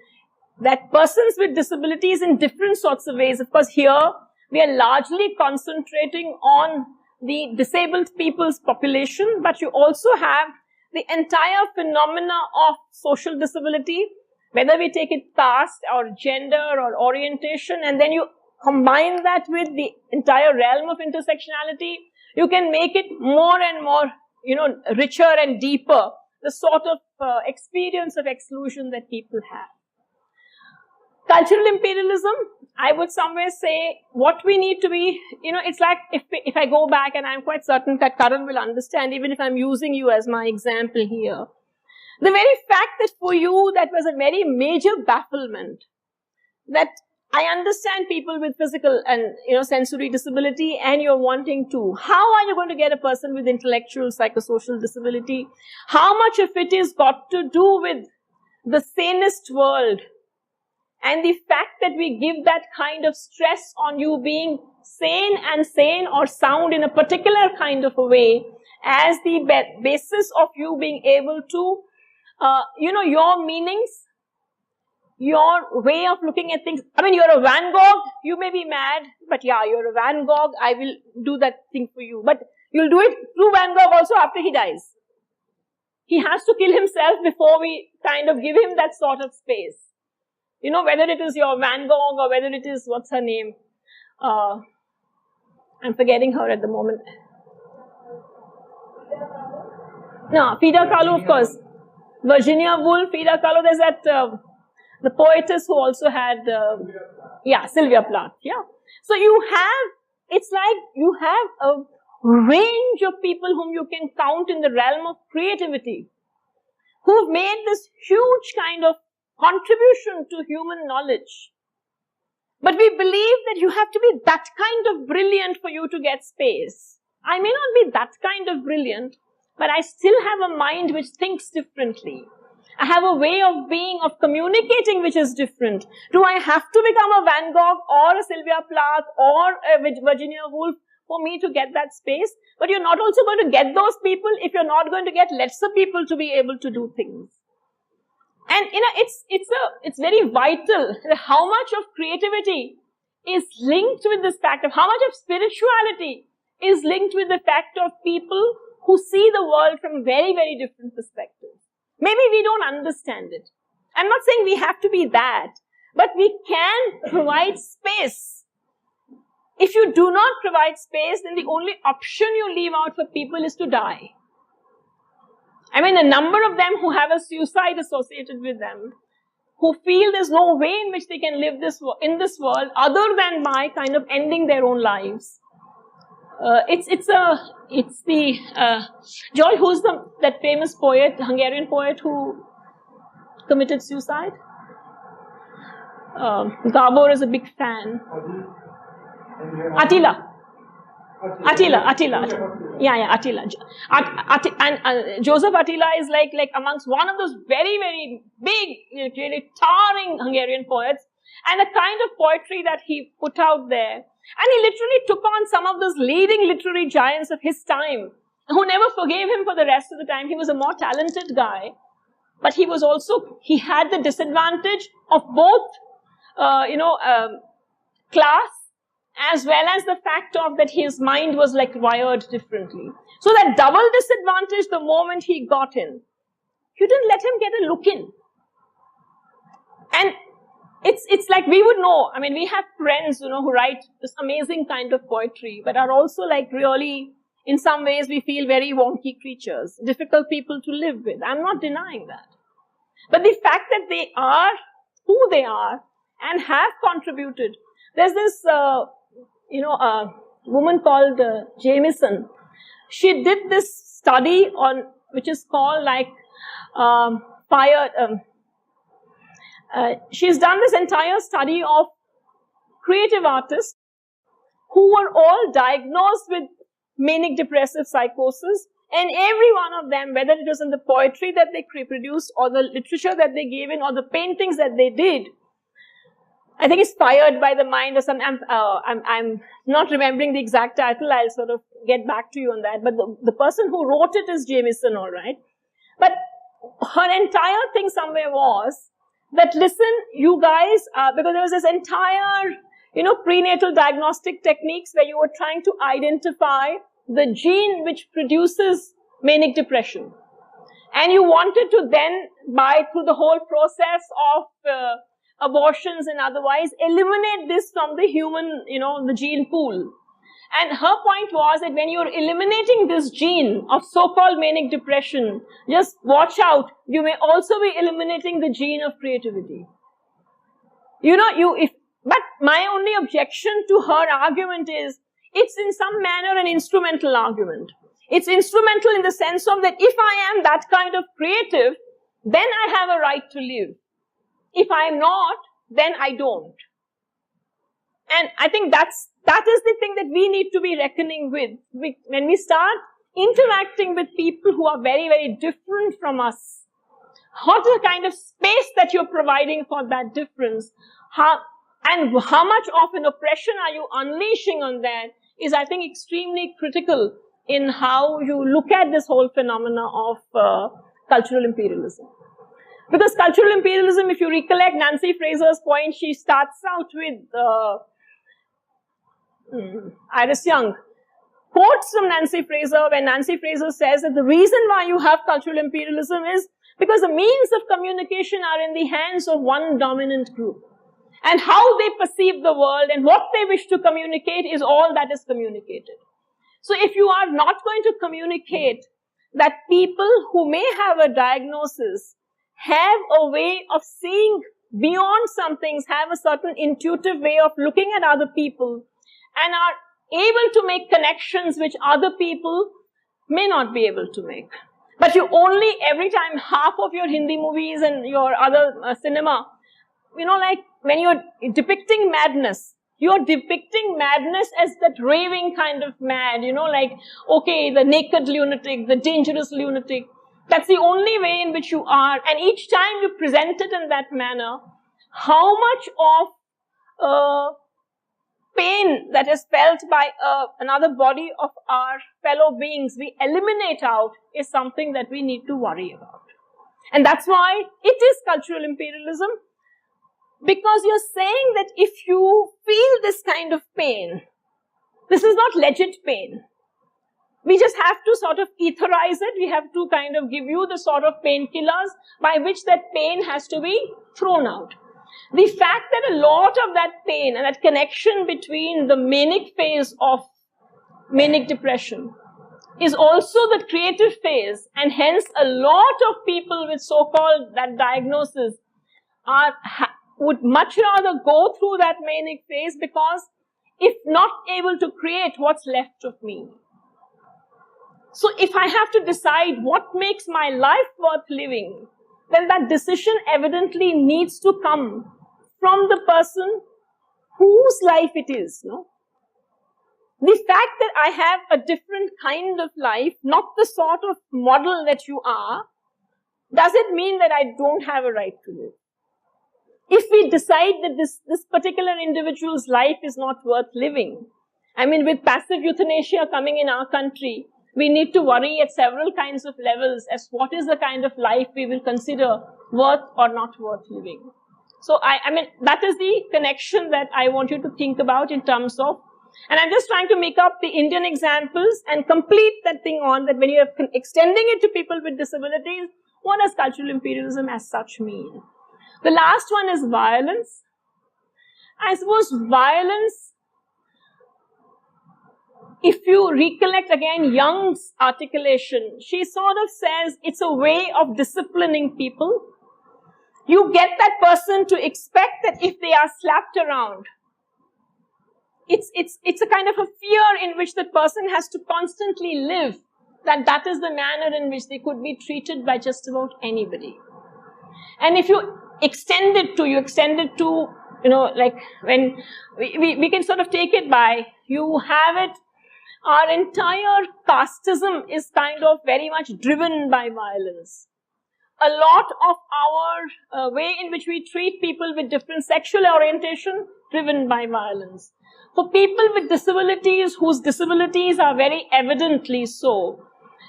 that persons with disabilities in different sorts of ways. Of course, here we are largely concentrating on the disabled people's population, but you also have the entire phenomena of social disability, whether we take it caste or gender or orientation, and then you combine that with the entire realm of intersectionality, you can make it more and more, richer and deeper, the sort of experience of exclusion that people have. Cultural imperialism, I would somewhere say what we need to be, it's like if I go back, and I'm quite certain that Karan will understand, even if I'm using you as my example here. The very fact that for you that was a very major bafflement, that I understand people with physical and sensory disability, and you're wanting to. How are you going to get a person with intellectual, psychosocial disability? How much of it is got to do with the sanest world? And the fact that we give that kind of stress on you being sane or sound in a particular kind of a way as the basis of you being able to, your meanings, your way of looking at things. I mean, you're a Van Gogh, you may be mad, but yeah, you're a Van Gogh, I will do that thing for you. But you'll do it through Van Gogh also after he dies. He has to kill himself before we kind of give him that sort of space. Whether it is your Van Gogh or whether it is, what's her name? I'm forgetting her at the moment. No, Frida Kahlo, of course. Virginia Woolf, Frida Kahlo, there's that, the poetess who also had, Sylvia Plath, yeah. So it's like you have a range of people whom you can count in the realm of creativity, who've made this huge kind of contribution to human knowledge. But we believe that you have to be that kind of brilliant for you to get space. I may not be that kind of brilliant, but I still have a mind which thinks differently. I have a way of being, of communicating which is different. Do I have to become a Van Gogh or a Sylvia Plath or a Virginia Woolf for me to get that space? But you're not also going to get those people if you're not going to get lesser people to be able to do things. And it's very vital how much of creativity is linked with this fact of how much of spirituality is linked with the fact of people who see the world from very, very different perspectives. Maybe we don't understand it. I'm not saying we have to be that, but we can provide space. If you do not provide space, then the only option you leave out for people is to die. I mean, a number of them who have a suicide associated with them, who feel there's no way in which they can live in this world other than by kind of ending their own lives. Joy, who's that famous poet, Hungarian poet who committed suicide? Gabor is a big fan. Attila. Yeah, Attila. And Joseph Attila is like amongst one of those very, very big, really towering Hungarian poets, and the kind of poetry that he put out there. And he literally took on some of those leading literary giants of his time, who never forgave him for the rest of the time. He was a more talented guy, but he had the disadvantage of both, class, as well as the fact of that his mind was like wired differently. So that double disadvantage, the moment he got in, you didn't let him get a look in. And it's like we would know, I mean, we have friends, who write this amazing kind of poetry, but are also like really, in some ways, we feel very wonky creatures, difficult people to live with. I'm not denying that. But the fact that they are who they are and have contributed. There's this, a woman called Jamieson. She did this study on, which is called like she's done this entire study of creative artists who were all diagnosed with manic depressive psychosis, and every one of them, whether it was in the poetry that they produced or the literature that they gave in or the paintings that they did, I think it's Fired by the Mind or something. I'm not remembering the exact title. I'll sort of get back to you on that. But the person who wrote it is Jamieson, all right. But her entire thing somewhere was that, listen, you guys, because there was this entire, prenatal diagnostic techniques where you were trying to identify the gene which produces manic depression. And you wanted to then, through the whole process of abortions and otherwise, eliminate this from the human, the gene pool. And her point was that when you're eliminating this gene of so-called manic depression, just watch out, you may also be eliminating the gene of creativity. But my only objection to her argument is, it's in some manner an instrumental argument. It's instrumental in the sense of that if I am that kind of creative, then I have a right to live. If I am not, then I don't. And I think that is the thing that we need to be reckoning with. When we start interacting with people who are very, very different from us, what is the kind of space that you're providing for that difference? And how much of an oppression are you unleashing on that is, I think, extremely critical in how you look at this whole phenomena of cultural imperialism. Because cultural imperialism, if you recollect Nancy Fraser's point, she starts out with Iris Young quotes from Nancy Fraser, when Nancy Fraser says that the reason why you have cultural imperialism is because the means of communication are in the hands of one dominant group. And how they perceive the world and what they wish to communicate is all that is communicated. So if you are not going to communicate that people who may have a diagnosis have a way of seeing beyond some things, have a certain intuitive way of looking at other people, and are able to make connections which other people may not be able to make. But you only, every time half of your Hindi movies and your other cinema, like when you're depicting madness, you're depicting madness as that raving kind of mad, like, okay, the naked lunatic, the dangerous lunatic. That's the only way in which you are. And each time you present it in that manner, how much of pain that is felt by another body of our fellow beings we eliminate out is something that we need to worry about. And that's why it is cultural imperialism, because you're saying that if you feel this kind of pain, this is not legit pain. We just have to sort of etherize it. We have to kind of give you the sort of painkillers by which that pain has to be thrown out. The fact that a lot of that pain and that connection between the manic phase of manic depression is also the creative phase, and hence a lot of people with so-called that diagnosis would much rather go through that manic phase, because if not able to create, what's left of me? So if I have to decide what makes my life worth living, then that decision evidently needs to come from the person whose life it is, no? The fact that I have a different kind of life, not the sort of model that you are, doesn't mean that I don't have a right to live. If we decide that this particular individual's life is not worth living, I mean, with passive euthanasia coming in our country, we need to worry at several kinds of levels as what is the kind of life we will consider worth or not worth living. So I mean, that is the connection that I want you to think about in terms of, and I'm just trying to make up the Indian examples and complete that thing on that when you're extending it to people with disabilities, what does cultural imperialism as such mean? The last one is violence. I suppose violence, if you recollect again Young's articulation, she sort of says it's a way of disciplining people. You get that person to expect that if they are slapped around, it's a kind of a fear in which the person has to constantly live, that is the manner in which they could be treated by just about anybody. And if you extend it to, like when we can sort of take it by, you have it, our entire casteism is kind of very much driven by violence. A lot of our way in which we treat people with different sexual orientation, driven by violence. For people with disabilities, whose disabilities are very evidently so,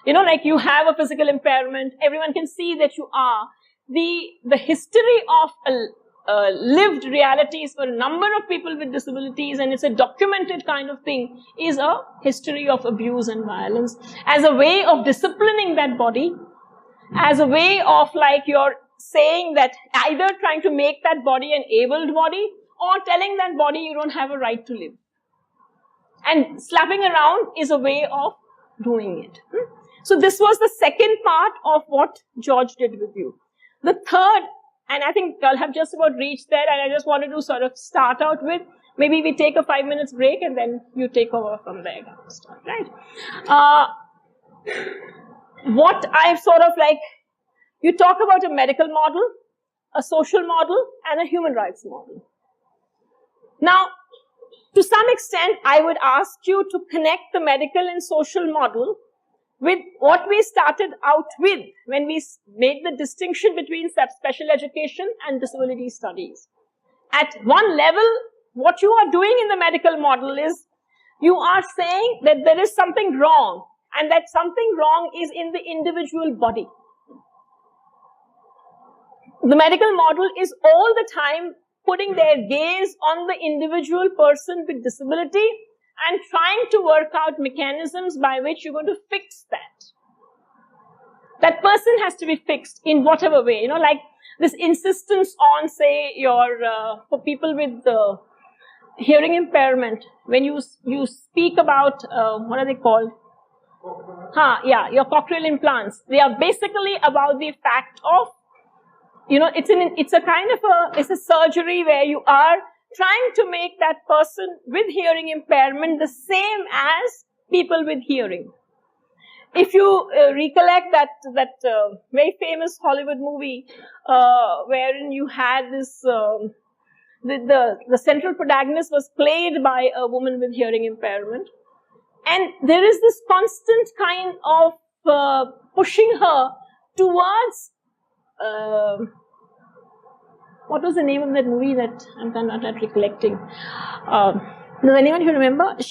Like you have a physical impairment, everyone can see that you are. The history of lived realities for a number of people with disabilities, and it's a documented kind of thing, is a history of abuse and violence as a way of disciplining that body, as a way of like you're saying that either trying to make that body an abled body or telling that body you don't have a right to live. And slapping around is a way of doing it. So this was the second part of what George did with you. The third, and I think I'll have just about reached there, and I just wanted to sort of start out with, maybe we take a 5 minutes break and then you take over from there. Right? What I've sort of like, you talk about a medical model, a social model, and a human rights model. Now, to some extent, I would ask you to connect the medical and social model with what we started out with when we made the distinction between special education and disability studies. At one level, what you are doing in the medical model is you are saying that there is something wrong, and that something wrong is in the individual body. The medical model is all the time putting their gaze on the individual person with disability and trying to work out mechanisms by which you're going to fix that. That person has to be fixed in whatever way, like this insistence on, say, for people with hearing impairment, when you speak about, what are they called? Your cochlear implants. They are basically about the fact of, it's a surgery where you are trying to make that person with hearing impairment the same as people with hearing. If you recollect that very famous Hollywood movie wherein you had this, the central protagonist was played by a woman with hearing impairment, and there is this constant kind of pushing her towards what was the name of that movie that I'm not recollecting? Does anyone who remember? I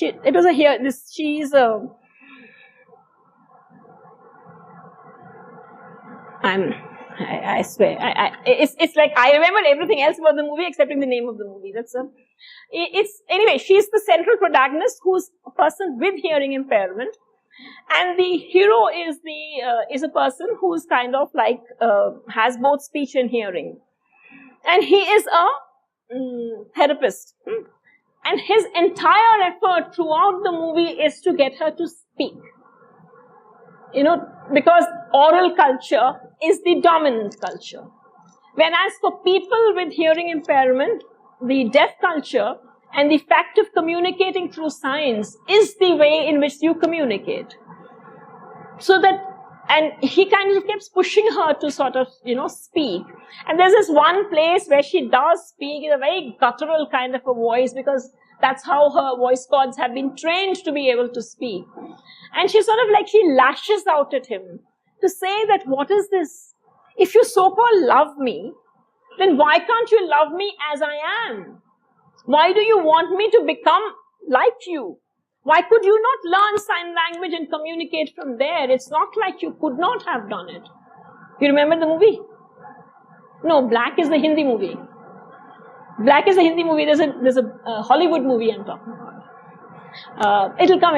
swear, it's like I remember everything else about the movie excepting the name of the movie. Anyway, she's the central protagonist who's a person with hearing impairment, and the hero is a person who's kind of like has both speech and hearing. And he is a therapist. And his entire effort throughout the movie is to get her to speak. Because oral culture is the dominant culture. Whereas for people with hearing impairment, the deaf culture and the fact of communicating through signs is the way in which you communicate. And he kind of keeps pushing her to sort of, speak. And there's this one place where she does speak in a very guttural kind of a voice, because that's how her voice cords have been trained to be able to speak. And she sort of like, she lashes out at him to say that, what is this? If you so-called love me, then why can't you love me as I am? Why do you want me to become like you? Why could you not learn sign language and communicate from there? It's not like you could not have done it. You remember the movie? No, Black is the Hindi movie. Black is a Hindi movie. There's a Hollywood movie I'm talking about. It'll come.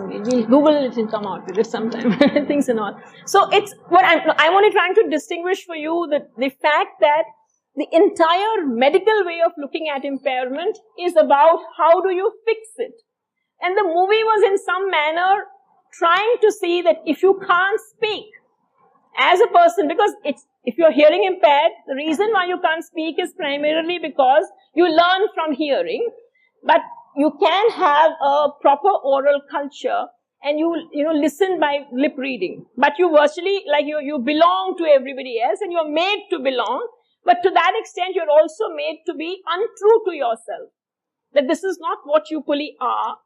We'll Google it, it'll come out with it sometime. Things and all. So it's what I'm only trying to distinguish for you the fact that the entire medical way of looking at impairment is about how do you fix it. And the movie was in some manner trying to see that if you can't speak as a person, because if you're hearing impaired, the reason why you can't speak is primarily because you learn from hearing, but you can have a proper oral culture and you listen by lip reading. But you virtually, like you belong to everybody else and you're made to belong, but to that extent you're also made to be untrue to yourself. That this is not what you fully are.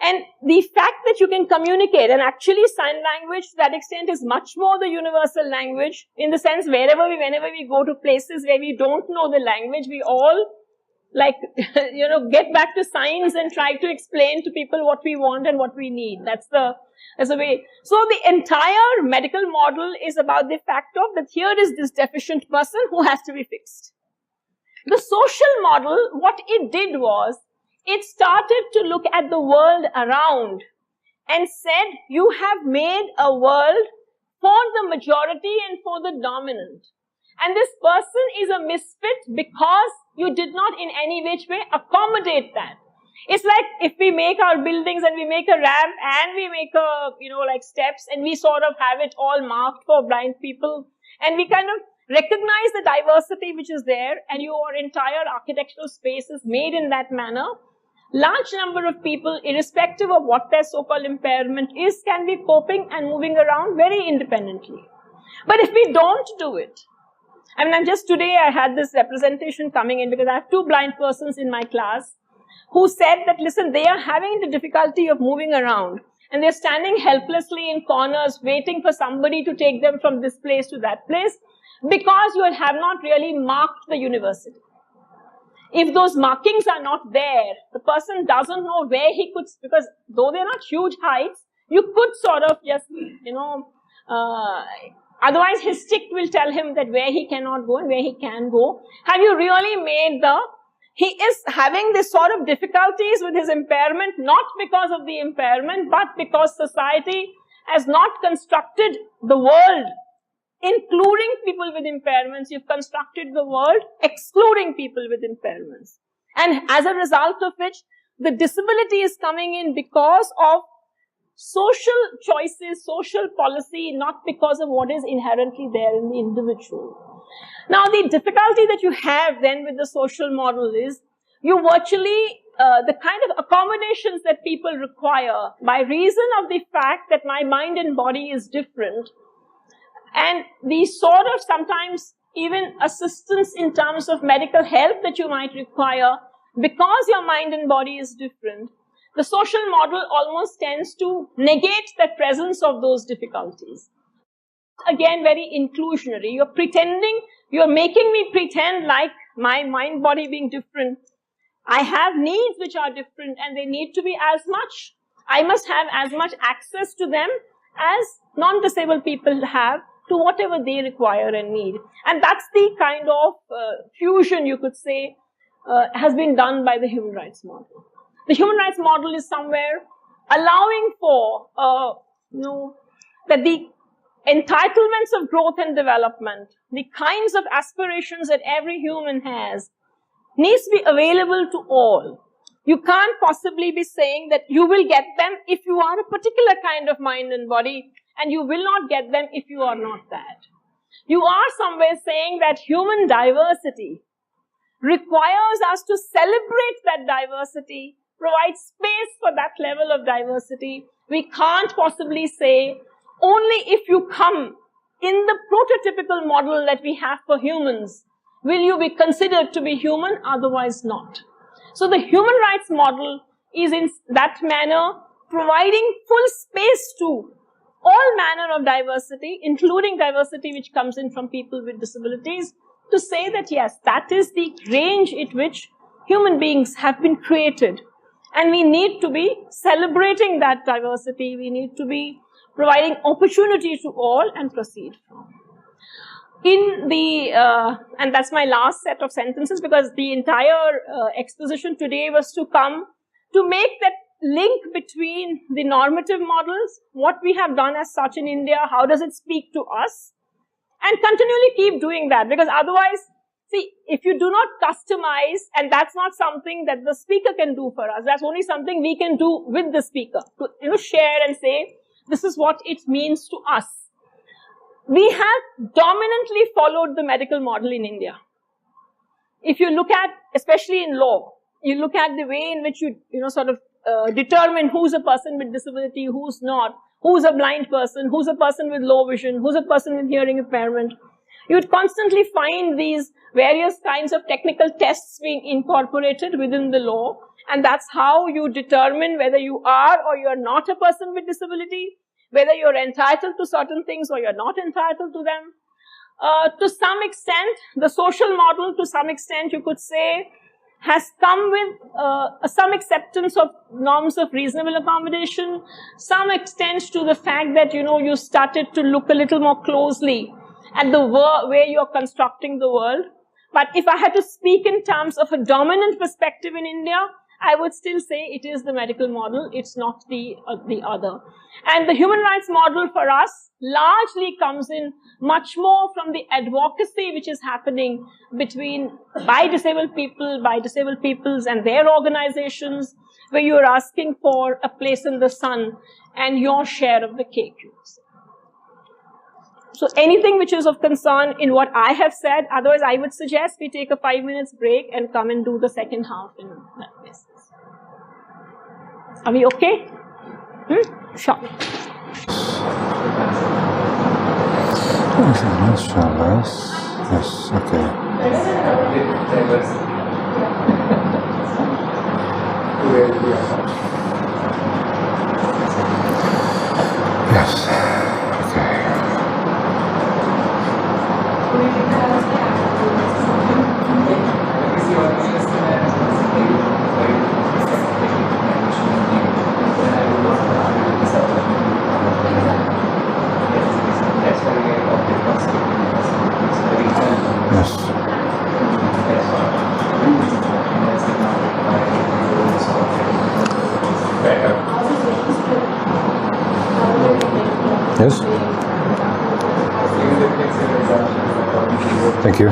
And the fact that you can communicate, and actually sign language to that extent is much more the universal language, in the sense whenever we go to places where we don't know the language, we all like, get back to science and try to explain to people what we want and what we need. That's the way. So the entire medical model is about the fact of that here is this deficient person who has to be fixed. The social model, what it did was, it started to look at the world around and said, you have made a world for the majority and for the dominant. And this person is a misfit because you did not in any which way accommodate that. It's like if we make our buildings and we make a ramp and we make a, like steps and we sort of have it all marked for blind people and we kind of recognize the diversity which is there and your entire architectural space is made in that manner. Large number of people, irrespective of what their so-called impairment is, can be coping and moving around very independently. But if we don't do it, today I had this representation coming in because I have two blind persons in my class who said that, listen, they are having the difficulty of moving around and they're standing helplessly in corners waiting for somebody to take them from this place to that place because you have not really marked the university. If those markings are not there, the person doesn't know where he could, because though they're not huge heights, you could sort of just, otherwise his stick will tell him that where he cannot go and where he can go. Have you really made he is having this sort of difficulties with his impairment, not because of the impairment, but because society has not constructed the world including people with impairments. You've constructed the world excluding people with impairments. And as a result of which, the disability is coming in because of social choices, social policy, not because of what is inherently there in the individual. Now, the difficulty that you have then with the social model is you virtually, the kind of accommodations that people require by reason of the fact that my mind and body is different, and the sort of sometimes even assistance in terms of medical help that you might require because your mind and body is different, the social model almost tends to negate the presence of those difficulties. Again, very inclusionary. You're making me pretend like my mind body being different. I have needs which are different and they need to be as much. I must have as much access to them as non-disabled people have to whatever they require and need. And that's the kind of fusion, you could say, has been done by the human rights model. The human rights model is somewhere allowing for, that the entitlements of growth and development, the kinds of aspirations that every human has, needs to be available to all. You can't possibly be saying that you will get them if you are a particular kind of mind and body, and you will not get them if you are not that. You are somewhere saying that human diversity requires us to celebrate that diversity, provide space for that level of diversity. We can't possibly say, only if you come in the prototypical model that we have for humans, will you be considered to be human, otherwise not. So the human rights model is in that manner providing full space to all manner of diversity, including diversity which comes in from people with disabilities, to say that yes, that is the range at which human beings have been created. And we need to be celebrating that diversity. We need to be providing opportunity to all and proceed from. And that's my last set of sentences, because the entire exposition today was to come to make that link between the normative models, what we have done as such in India, how does it speak to us, and continually keep doing that, because otherwise, see, if you do not customize, and that's not something that the speaker can do for us, that's only something we can do with the speaker, to share and say, this is what it means to us. We have dominantly followed the medical model in India. If you look at, especially in law, you look at the way in which you determine who's a person with disability, who's not, who's a blind person, who's a person with low vision, who's a person with hearing impairment. You would constantly find these various kinds of technical tests being incorporated within the law, and that's how you determine whether you are or you are not a person with disability, whether you're entitled to certain things or you're not entitled to them. To some extent, the social model, to some extent, you could say, has come with some acceptance of norms of reasonable accommodation, some extent to the fact that, you started to look a little more closely at the way you're constructing the world. But if I had to speak in terms of a dominant perspective in India, I would still say it is the medical model, it's not the other. And the human rights model for us largely comes in much more from the advocacy which is happening by disabled peoples and their organizations, where you're asking for a place in the sun and your share of the cake. So anything which is of concern in what I have said, otherwise I would suggest we take a 5 minutes break and come and do the second half in that basis. Are we okay? Sure. Yes, okay. Yes. Yes. Thank you.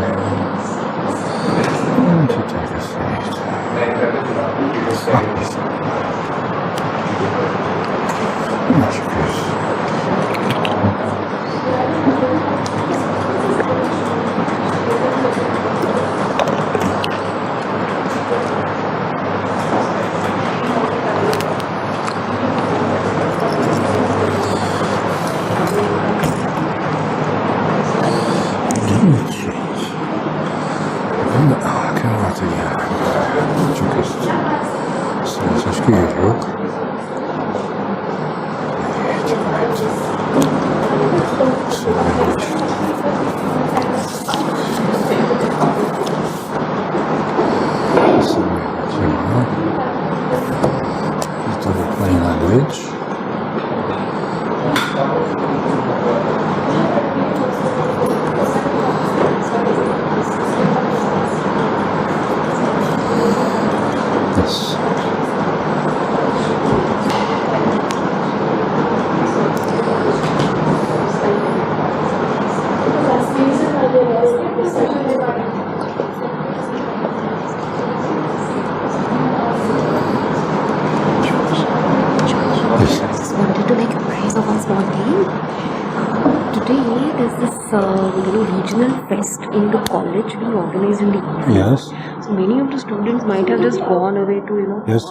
Regional fest in the college we organize in the evening. Yes. So many of the students might have just gone away to, Yes.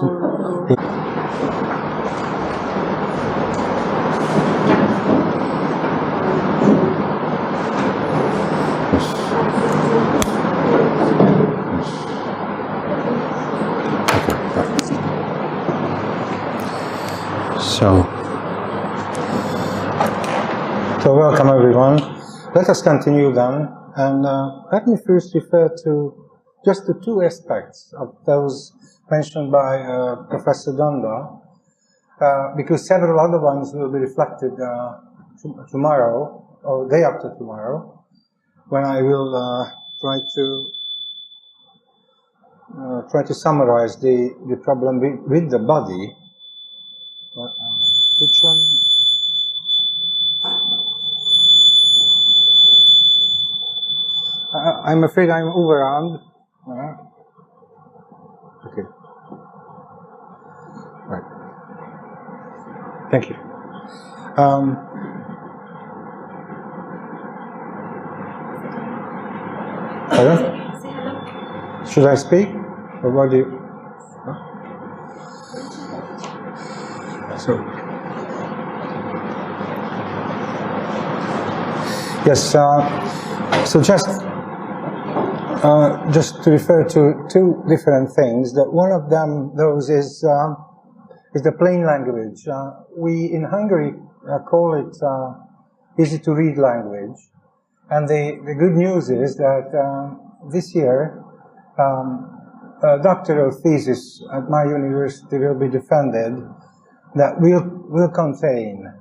So welcome everyone. Let us continue then, and let me first refer to just the two aspects of those mentioned by Professor Dhanda, because several other ones will be reflected tomorrow, or day after tomorrow, when I will try to summarize the problem with the body. Which one? I'm afraid I'm overarmed. Okay. Right. Thank you. Pardon? Should I speak? Or what do you? Huh? Yes. So just to refer to two different things. That one of them, those is the plain language. We in Hungary call it easy to read language, and the good news is that this year doctoral thesis at my university will be defended that will contain,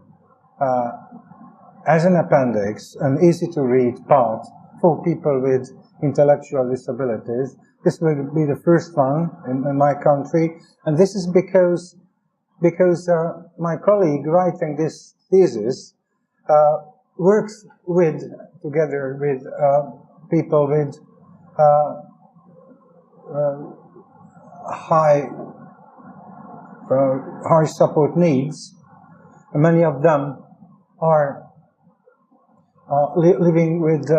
as an appendix, an easy-to-read part for people with intellectual disabilities. This will be the first one in my country, and this is because my colleague writing this thesis works together with people with high support needs. Many of them are living with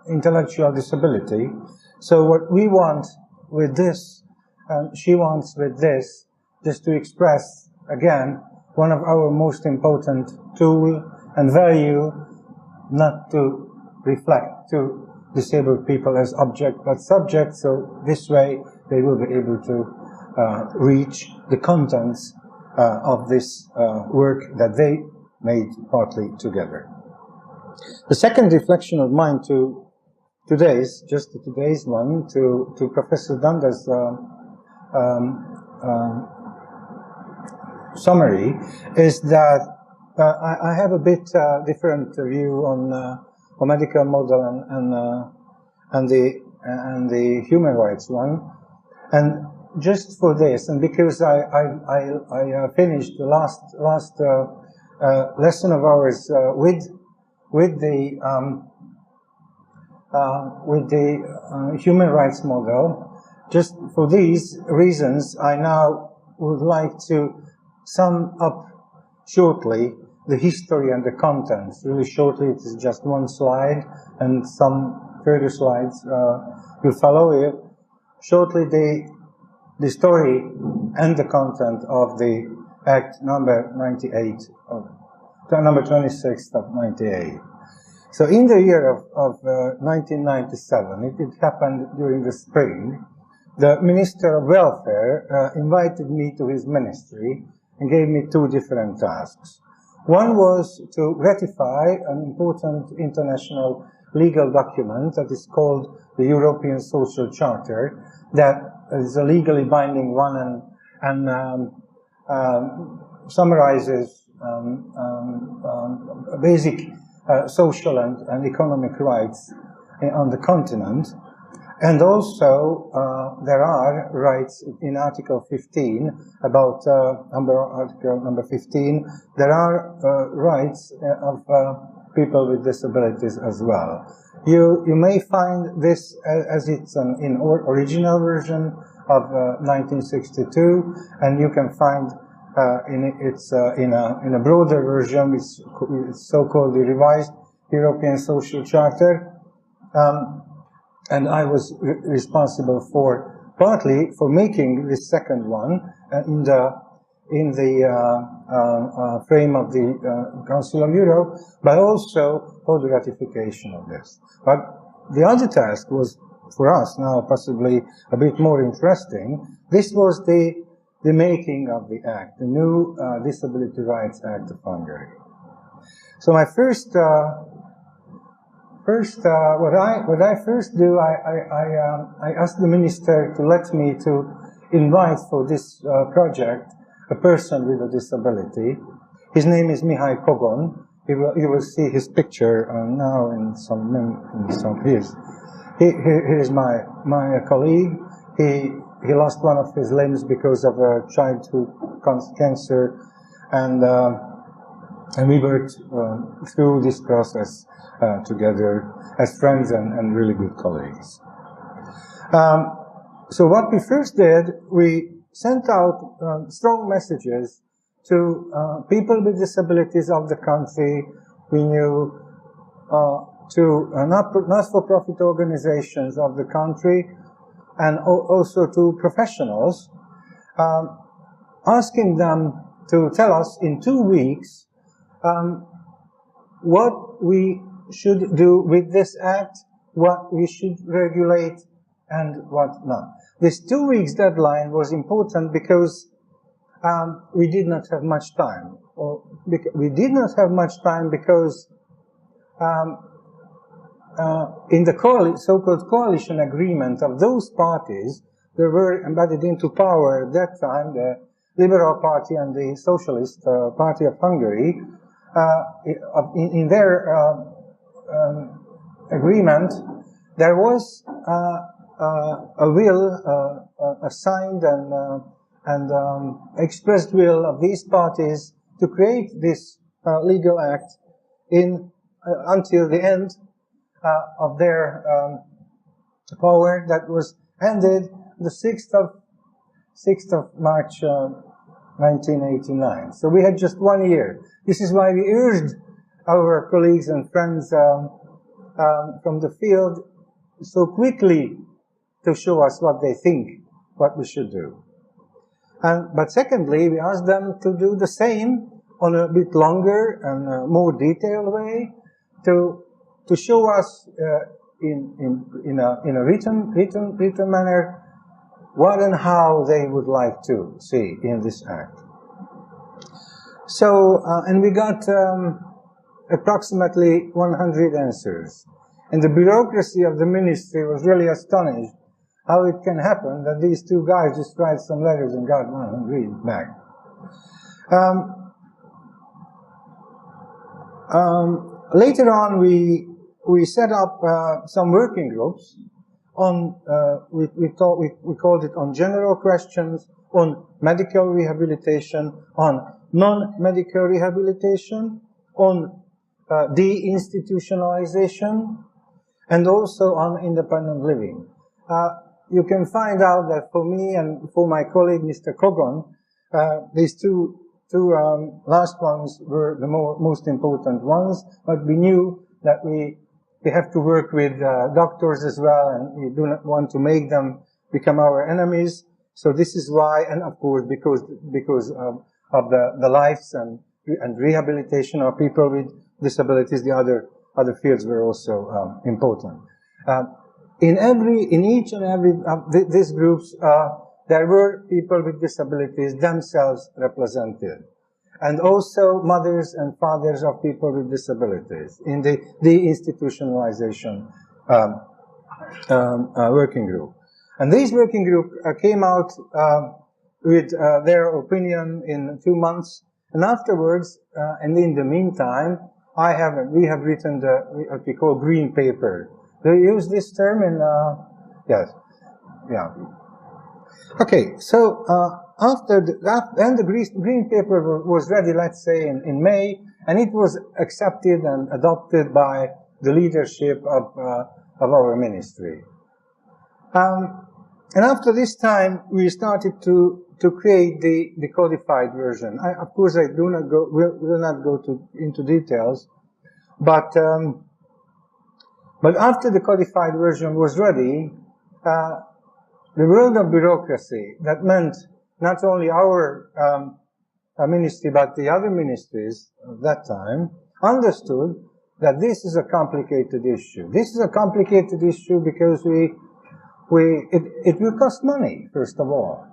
intellectual disability. So what we want with this, and she wants with this, just to express again one of our most important tool and value, not to reflect to disabled people as object but subject. So this way they will be able to reach the contents of this work that they made partly together. The second reflection of mine to today's one, to Professor Dhanda's summary, is that I have a bit different view on medical model and the human rights one. And just for this, and because I finished the last lesson of ours with the human rights model, just for these reasons, I now would like to sum up shortly the history and the contents. Really shortly, it is just one slide, and some further slides will follow it. Shortly, the story and the content of the Act number 96 of 98. So in the year of 1997, it happened during the spring, the Minister of Welfare invited me to his ministry and gave me two different tasks. One was to ratify an important international legal document that is called the European Social Charter, that is a legally binding one and summarizes basic social and economic rights on the continent. And also, there are rights in Article 15, about Article number 15, there are rights of people with disabilities as well. You may find this as it's in original version of 1962, and you can find in a broader version, it's so-called the Revised European Social Charter. And I was responsible partly for making this second one in the frame of the Council of Europe, but also for the ratification of this. But the other task was, for us now, possibly a bit more interesting. This was the making of the Act, the new Disability Rights Act of Hungary. So my what I first do, I asked the minister to let me to invite for this project a person with a disability. His name is Mihály Kogon. You will see his picture now in some years. Here is my colleague. He lost one of his limbs because of a childhood cancer, and we worked through this process together as friends and really good colleagues. So what we first did, we sent out strong messages to people with disabilities of the country. We knew to not-for-profit organizations of the country, and also to professionals, asking them to tell us in 2 weeks what we should do with this act, what we should regulate, and what not. This 2 weeks deadline was important because we did not have much time. We did not have much time because in the so-called coalition agreement of those parties that were embedded into power at that time, the Liberal Party and the Socialist Party of Hungary, in their agreement, there was a will, a signed and expressed will of these parties to create this legal act until the end of their power that was ended the 6th of March 1989. So we had just 1 year. This is why we urged our colleagues and friends from the field so quickly to show us what they think, what we should do. But secondly, we asked them to do the same on a bit longer and more detailed way to show us in a written manner what and how they would like to see in this act. So, and we got approximately 100 answers. And the bureaucracy of the ministry was really astonished how it can happen that these two guys just write some letters and got one and read it back. Later on, we set up some working groups on, we called it on general questions, on medical rehabilitation, on non-medical rehabilitation, on deinstitutionalization, and also on independent living. You can find out that for me and for my colleague Mr. Cabron, these two last ones were the most important ones, but we knew that we have to work with doctors as well, and we do not want to make them become our enemies. So this is why, and of course because of the lives and rehabilitation of people with disabilities, the other fields were also important. In each and every of these groups, there were people with disabilities themselves represented, and also mothers and fathers of people with disabilities in the institutionalization working group. And this working group came out with their opinion in 2 months, and afterwards, and in the meantime, we have written what we call green paper. Do you use this term in? Yes, yeah. Okay, so after the green paper was ready, let's say in May, and it was accepted and adopted by the leadership of our ministry. And after this time, we started to create the codified version. Of course, I will not go into details, but after the codified version was ready, the world of bureaucracy, that meant not only our ministry, but the other ministries of that time, understood that this is a complicated issue. This is a complicated issue because it will cost money, first of all.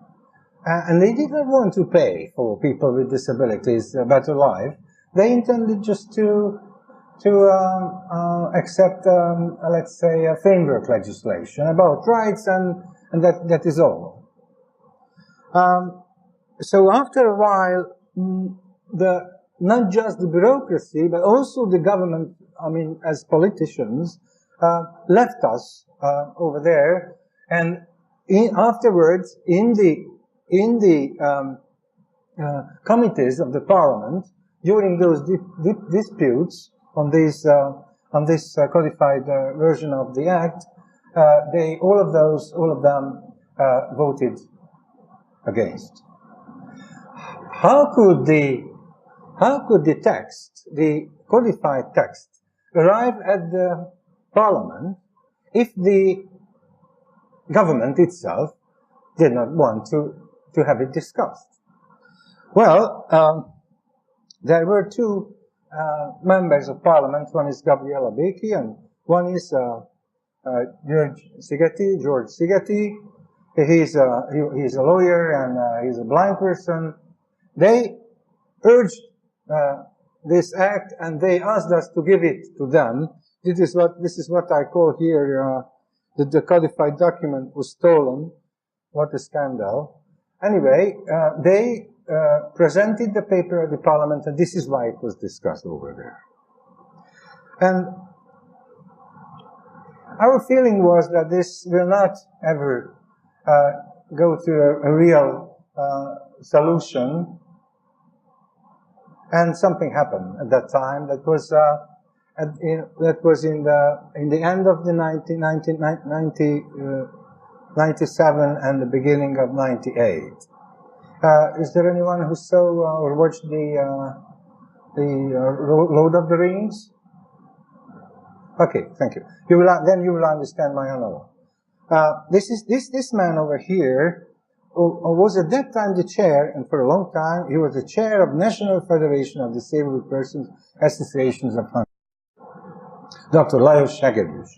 And they did not want to pay for people with disabilities a better life. They intended just to accept, let's say, a framework legislation about rights, and that is all. So after a while, not just the bureaucracy, but also the government, I mean, as politicians, left us over there, and afterwards, in the committees of the parliament, during those disputes on this codified version of the act, all of them voted against. How could the text, the codified text, arrive at the parliament if the government itself did not want to have it discussed? Well, there were two members of parliament. One is Gabriela Beki, and one is George Szigeti. He's a lawyer and he's a blind person. They urged this act, and they asked us to give it to them this is what I call here that the codified document was stolen. What a scandal. Anyway, they presented the paper at the parliament, and this is why it was discussed over there. And our feeling was that this will not ever go to a real solution. And something happened at that time. That was in the end of the 97 and the beginning of 98. Is there anyone who saw or watched the Lord of the Rings? Okay, thank you. Then you will understand my analog. This man over here was at that time the chair, and for a long time he was the chair of National Federation of Disabled Persons Associations of Hungary, Dr. Lajos Segedűs.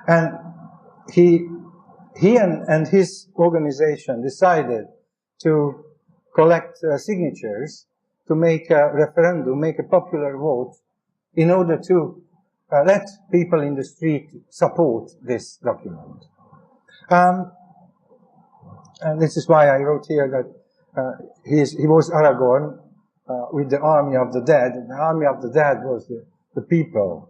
And he and his organization decided to collect signatures to make a referendum, make a popular vote, in order to let people in the street support this document. And this is why I wrote here that he was Aragorn with the army of the dead, and the army of the dead was the people.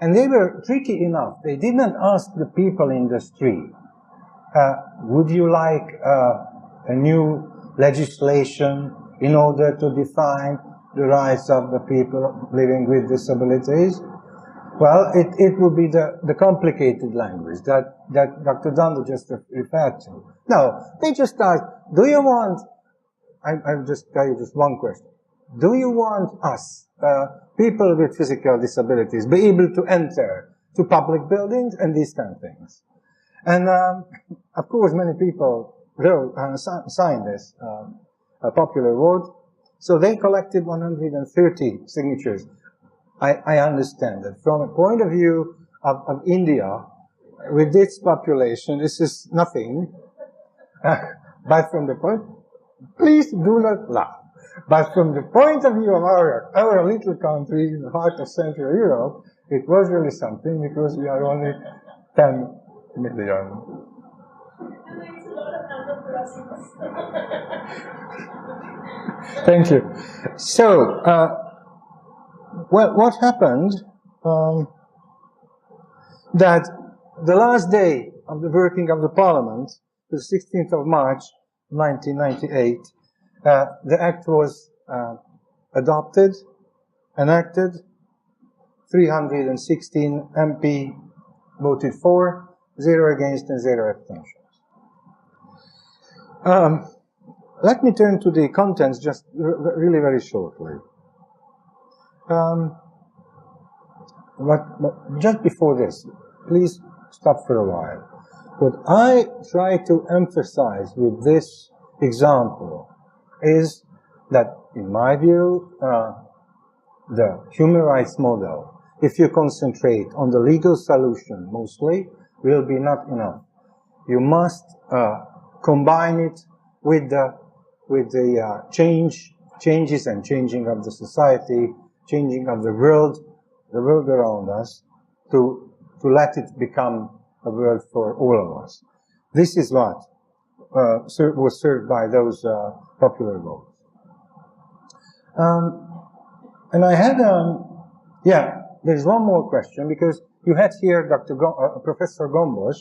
And they were tricky enough. They did not ask the people in the street, would you like a new legislation in order to define the rights of the people living with disabilities? Well, it would be the complicated language that Dr. Dhanda just referred to. No, they just asked, do you want, I'll just tell you just one question. Do you want us, people with physical disabilities, be able to enter to public buildings and these kind of things? And of course, many people signed this popular vote. So they collected 130 signatures. I understand that from a point of view of India, with its population, this is nothing. But from the point, please do not laugh. But from the point of view of our little country in the heart of Central Europe, it was really something, because we are only 10 million. Thank you. So, well, what happened, that the last day of the working of the Parliament, the 16th of March, 1998, the Act was adopted, enacted, 316 MP voted for, 0 against and 0 abstentions. Let me turn to the contents just really very shortly. But just before this, please stop for a while. What I try to emphasize with this example is that, in my view, the human rights model, if you concentrate on the legal solution mostly, will be not enough. You must combine it with the changes and changing of the society, changing of the world around us, to let it become a world for all of us. This is what was served by those popular votes. And I had, there's one more question, because you had here Professor Gombos.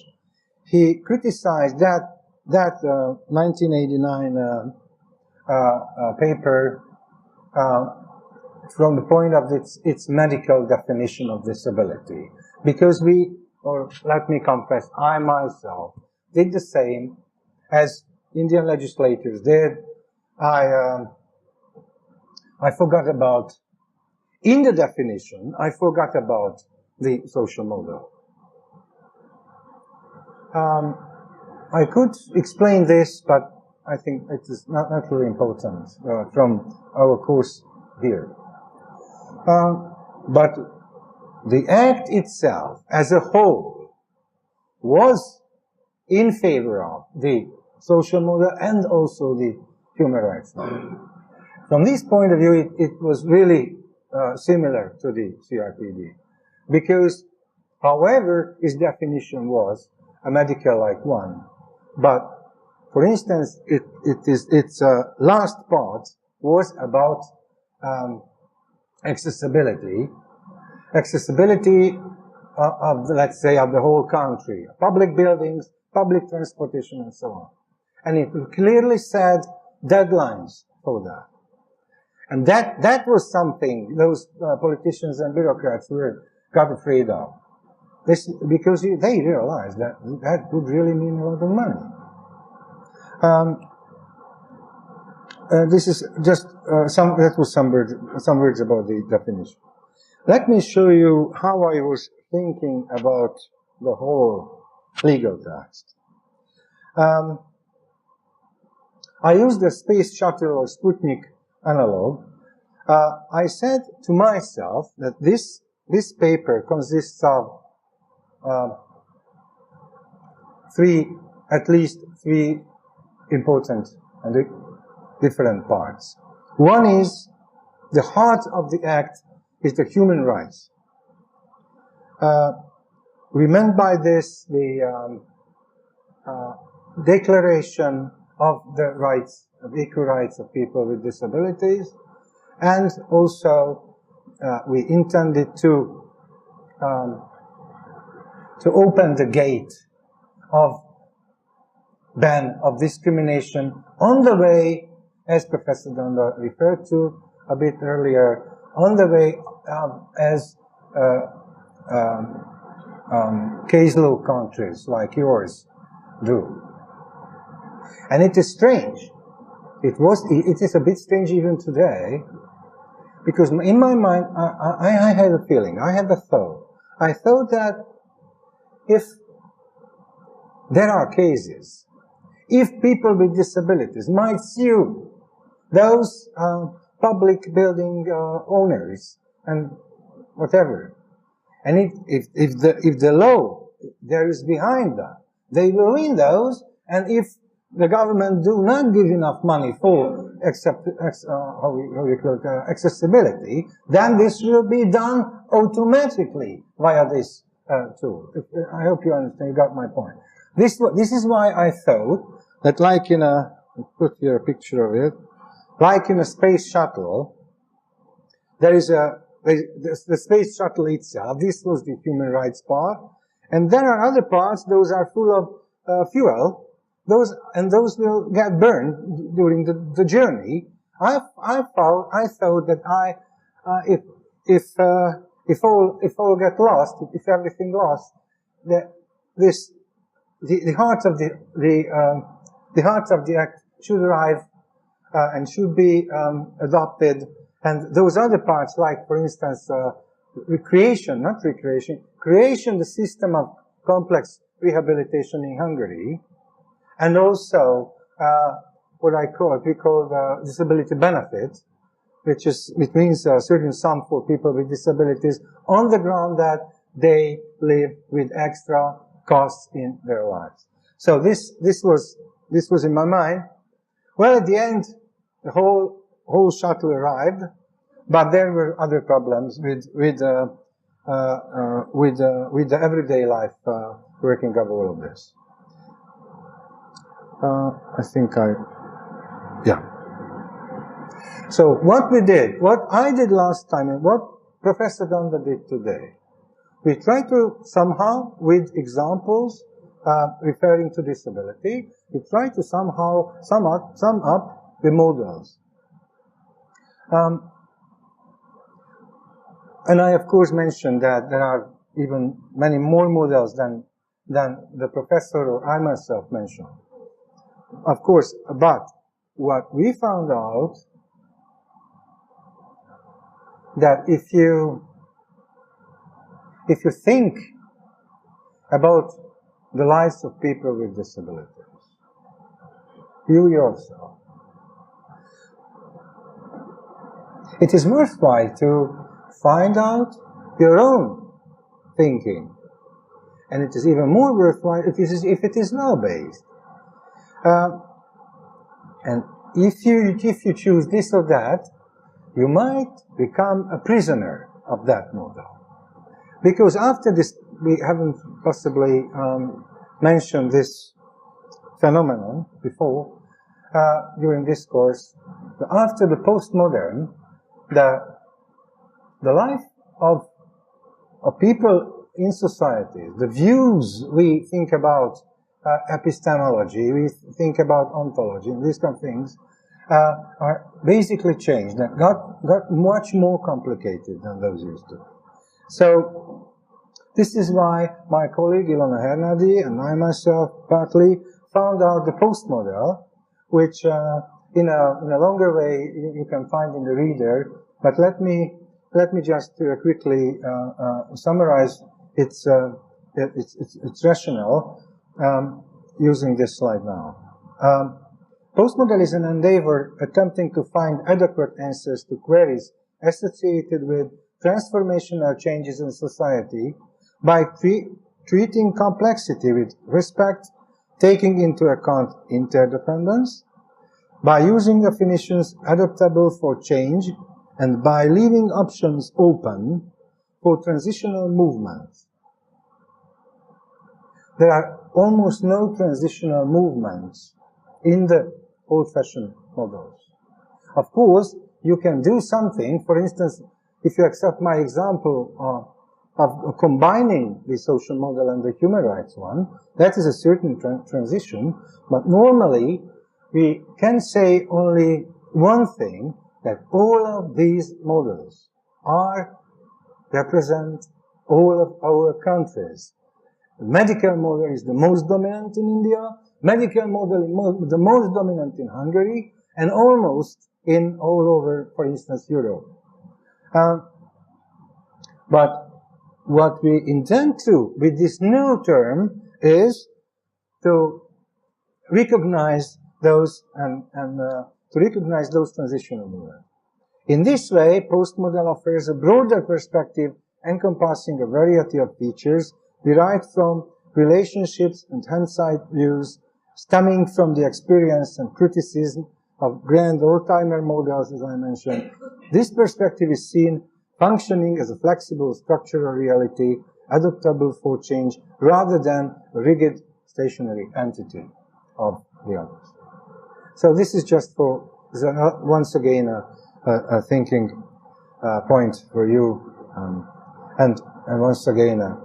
He criticized that 1989 paper from the point of its medical definition of disability. Because let me confess, I myself did the same as Indian legislators did. I forgot about, in the definition, I forgot about the social model. I could explain this, but I think it is not really important from our course here. But the Act itself, as a whole, was in favor of the social model and also the human rights model. From this point of view, it was really similar to the CRPD. because, however, his definition was a medical-like one. But, for instance, its last part was about accessibility of, let's say, of the whole country, public buildings, public transportation, and so on. And it clearly said deadlines for that. And that was something those politicians and bureaucrats got afraid of. Because they realized that would really mean a lot of money. This is just some words about the definition. Let me show you how I was thinking about the whole legal text. I used the space shuttle or Sputnik analog. I said to myself that this paper consists of at least three important and different parts. One is the heart of the act is the human rights. We meant by this the declaration of the rights, of equal rights of people with disabilities, and also we intended to open the gate of ban of discrimination on the way, as Professor Dhanda referred to a bit earlier, on the way as case law countries like yours do. And it is strange. It is a bit strange even today, because in my mind, I had a feeling, I had a thought. I thought that if there are cases, if people with disabilities might sue those public building owners and whatever, and if the law there is behind that, they will win those, and if the government do not give enough money for accessibility, then this will be done automatically via this tool. I hope you understand, you got my point. This is why I thought that, like in a, put here a picture of it, like in a space shuttle, there is the space shuttle itself, this was the human rights part, and there are other parts, those are full of fuel, those will get burned during the journey. I thought that if all get lost, if everything lost, the heart of the heart of the act should arrive and should be adopted, and those other parts, like for instance creation, the system of complex rehabilitation in Hungary, and also what we call the disability benefit, which means a certain sum for people with disabilities on the ground that they live with extra costs in their lives. So this was in my mind. Well, at the end, the whole shuttle arrived, but there were other problems with the everyday life working of all of this. I think yeah. So what I did last time, and what Professor Dhanda did today, we try to somehow, with examples referring to disability, we try to somehow sum up the models. And I, of course, mentioned that there are even many more models than the professor or I myself mentioned. Of course, but what we found out that if you think about the lives of people with disabilities, you yourself, it is worthwhile to find out your own thinking, and it is even more worthwhile if it is law-based. And if you choose this or that, you might become a prisoner of that model. Because after this, we haven't possibly mentioned this phenomenon before during this course. After the postmodern, the life of people in society, the views we think about epistemology, we think about ontology, and these kind of things, are basically changed. That got much more complicated than those used to. So this is why my colleague Ilona Hernadi and I myself partly found out the postmodel, which in a longer way you can find in the reader. But let me just quickly summarize its rationale using this slide now. Postmodel is an endeavor attempting to find adequate answers to queries associated with transformational changes in society by treating complexity with respect, taking into account interdependence, by using definitions adaptable for change, and by leaving options open for transitional movements. There are almost no transitional movements in the old-fashioned models. Of course, you can do something. For instance, if you accept my example of combining the social model and the human rights one, that is a certain transition, but normally we can say only one thing, that all of these models represent all of our countries. The medical model is the most dominant in India, medical model is the most dominant in Hungary, and almost in all over, for instance, Europe. But what we intend to, with this new term, is to recognize those to recognize those transitional movements. In this way, postmodel offers a broader perspective encompassing a variety of features derived from relationships and hindsight views stemming from the experience and criticism of grand old-timer models, as I mentioned. This perspective is seen functioning as a flexible structural reality adaptable for change rather than a rigid stationary entity of the others. So this is just for, once again, a thinking point for you, and once again, a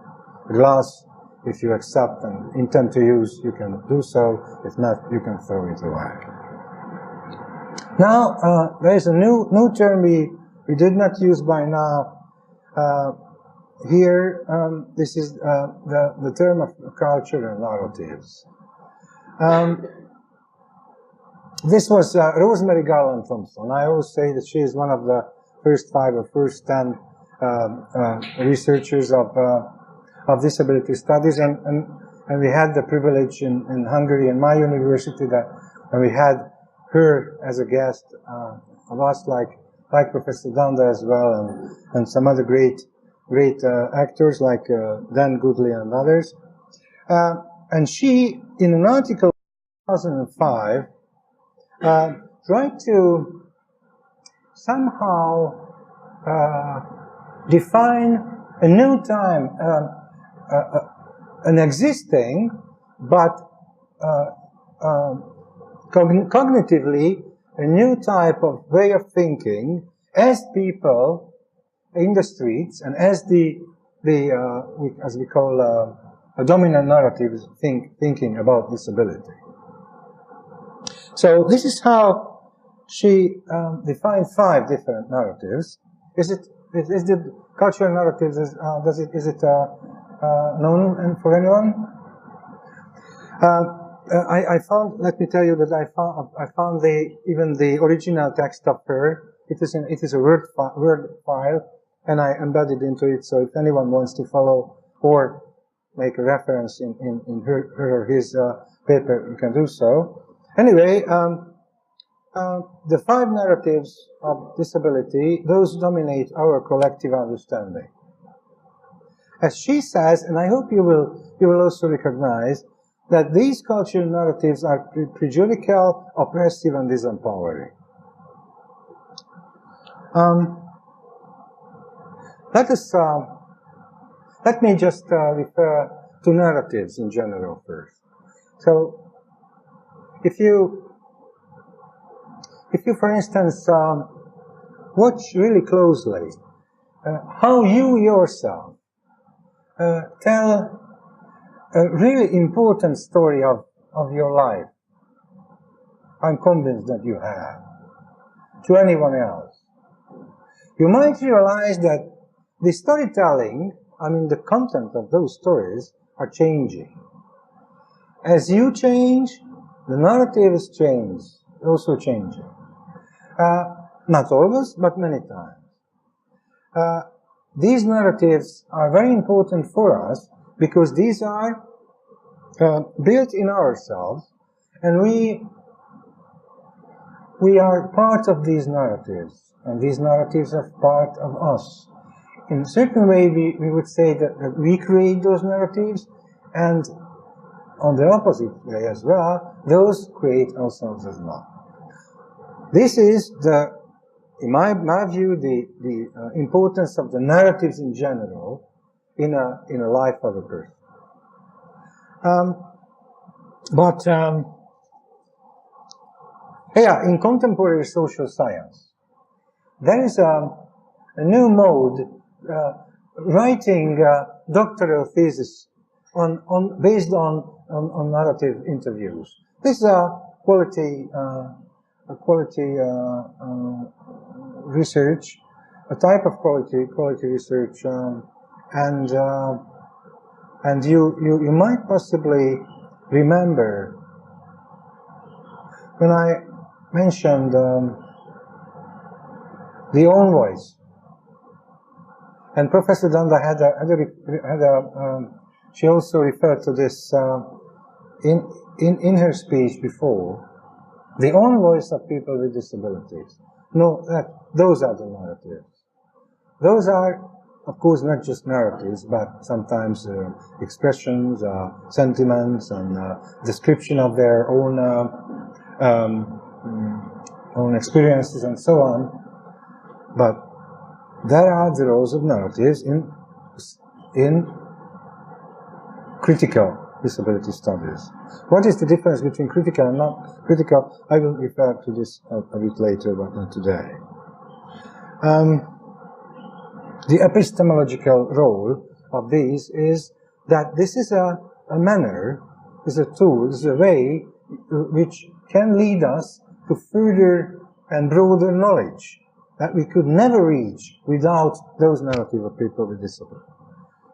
glass, if you accept and intend to use, you can do so. If not, you can throw it away. Now, there is a new term we did not use by now. Here, this is the term of culture and narratives. This was Rosemary Garland Thompson. I always say that she is one of the first 5 or first 10 researchers of disability studies, and we had the privilege in Hungary, in my university, that when we had her as a guest of us, like Professor Dhanda as well, and some other great actors like Dan Goodley and others. And she, in an article in 2005, tried to somehow define a new time, an existing, but cognitively a new type of way of thinking as people in the streets and as as we call a dominant narrative thinking about disability. So this is how she defined 5 different narratives. Is the cultural narratives? Is it known for anyone? I found. Let me tell you that I found even the original text of her. It is a Word file, and I embedded into it. So if anyone wants to follow or make a reference in her or his paper, you can do so. Anyway, the 5 narratives of disability, those dominate our collective understanding. As she says, and I hope you will also recognize that these cultural narratives are prejudicial, oppressive, and disempowering. Let us Let me just refer to narratives in general first. So, if you, for instance, watch really closely how you yourself tell a really important story of your life, I'm convinced that you have, to anyone else, you might realize that the storytelling, I mean the content of those stories, are changing. As you change, the narratives change, also changing. Not always, but many times. These narratives are very important for us because these are built in ourselves, and we are part of these narratives, and these narratives are part of us. In a certain way, we would say that we create those narratives, and on the opposite way as well, those create ourselves as well. This is in my view, the importance of the narratives in general in a life of a person. In contemporary social science, there is a new mode writing doctoral thesis based on narrative interviews. This is a quality research, a type of quality research, and you might possibly remember when I mentioned the own voice, and Professor Dhanda she also referred to this in her speech before, the own voice of people with disabilities. No, those are the narratives. Those are, of course, not just narratives, but sometimes expressions, sentiments, and description of their own experiences and so on. But there are the roles of narratives in critical disability studies. What is the difference between critical and not critical? I will refer to this a bit later, but not today. The epistemological role of these is that this is a manner, is a tool, is a way which can lead us to further and broader knowledge that we could never reach without those narratives of people with disability.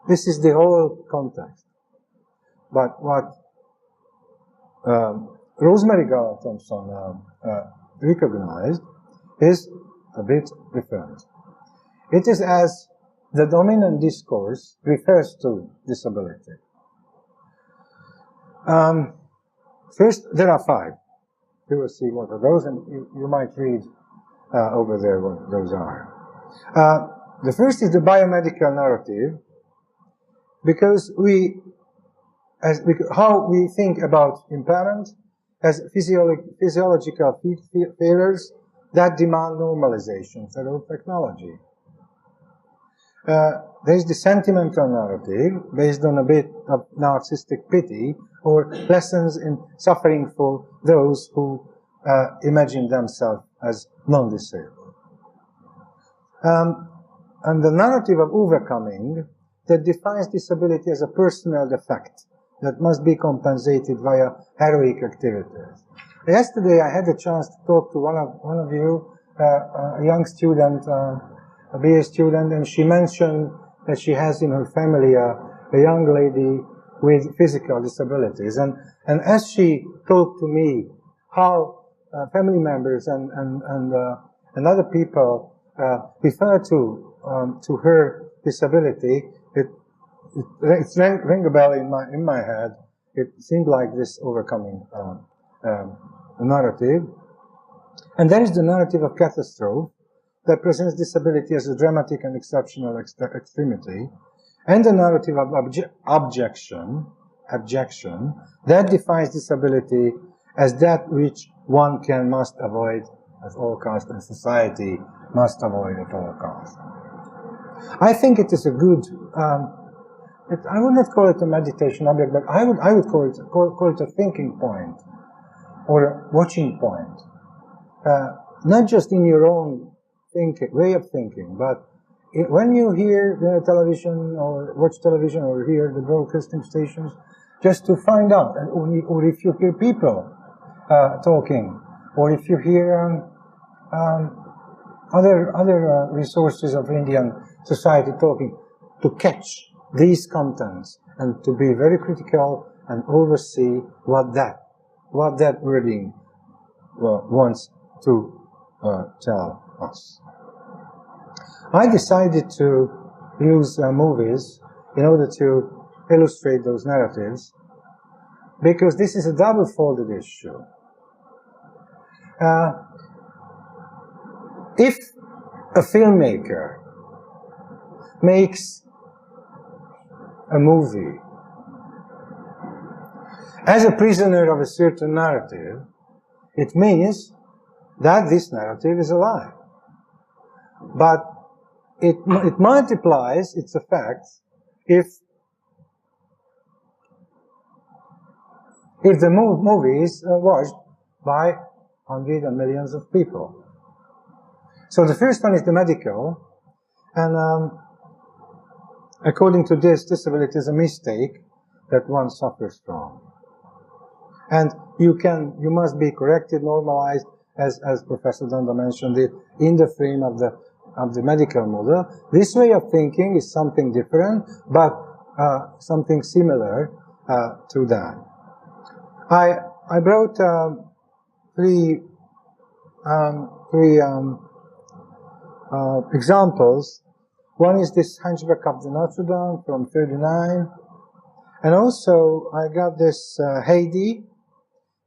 This is the whole context. But what Rosemary Gala-Thompson recognized is a bit different. It is as the dominant discourse refers to disability. First, there are 5. You will see what are those, and you might read over there what those are. The first is the biomedical narrative, because how we think about impairment as physiological failures that demand normalization through technology. There is the sentimental narrative based on a bit of narcissistic pity or lessons in suffering for those who imagine themselves as non-disabled. And the narrative of overcoming that defines disability as a personal defect that must be compensated via heroic activities. Yesterday I had a chance to talk to one of you, a young student, a BA student, and she mentioned that she has in her family a young lady with physical disabilities. And as she talked to me how family members and other people refer to her disability, it rang a bell in my head. It seemed like this overcoming narrative. And there is the narrative of catastrophe that presents disability as a dramatic and exceptional extremity, and the narrative of abjection that defines disability as that which one must avoid at all costs, and society must avoid at all costs. I think it is a good I would not call it a meditation object, but I would call it a thinking point or a watching point. Not just in your own way of thinking, but when you hear television or watch television or hear the broadcasting stations, just to find out, or if you hear people talking, or if you hear other resources of Indian society talking, to catch these contents and to be very critical and oversee what that wording wants to tell us. I decided to use movies in order to illustrate those narratives because this is a double-folded issue. If a filmmaker makes a movie as a prisoner of a certain narrative, it means that this narrative is alive. But it multiplies its effects if the movie is watched by hundreds and millions of people. So the first one is the medical, and according to this, disability is a mistake that one suffers from. And you must be corrected, normalized, as Professor Dhanda mentioned it, in the frame of the medical model. This way of thinking is something different, but something similar to that. I brought three examples. One is this Hunchback of the Notre Dame from 39, and also I got this Haiti.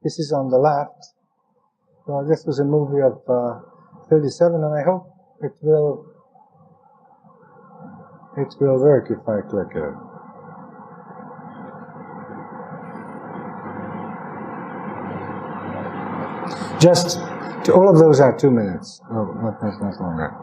This is on the left. So this was a movie of 37, and I hope it will work if I click it. Just all of those are 2 minutes. Oh, not longer.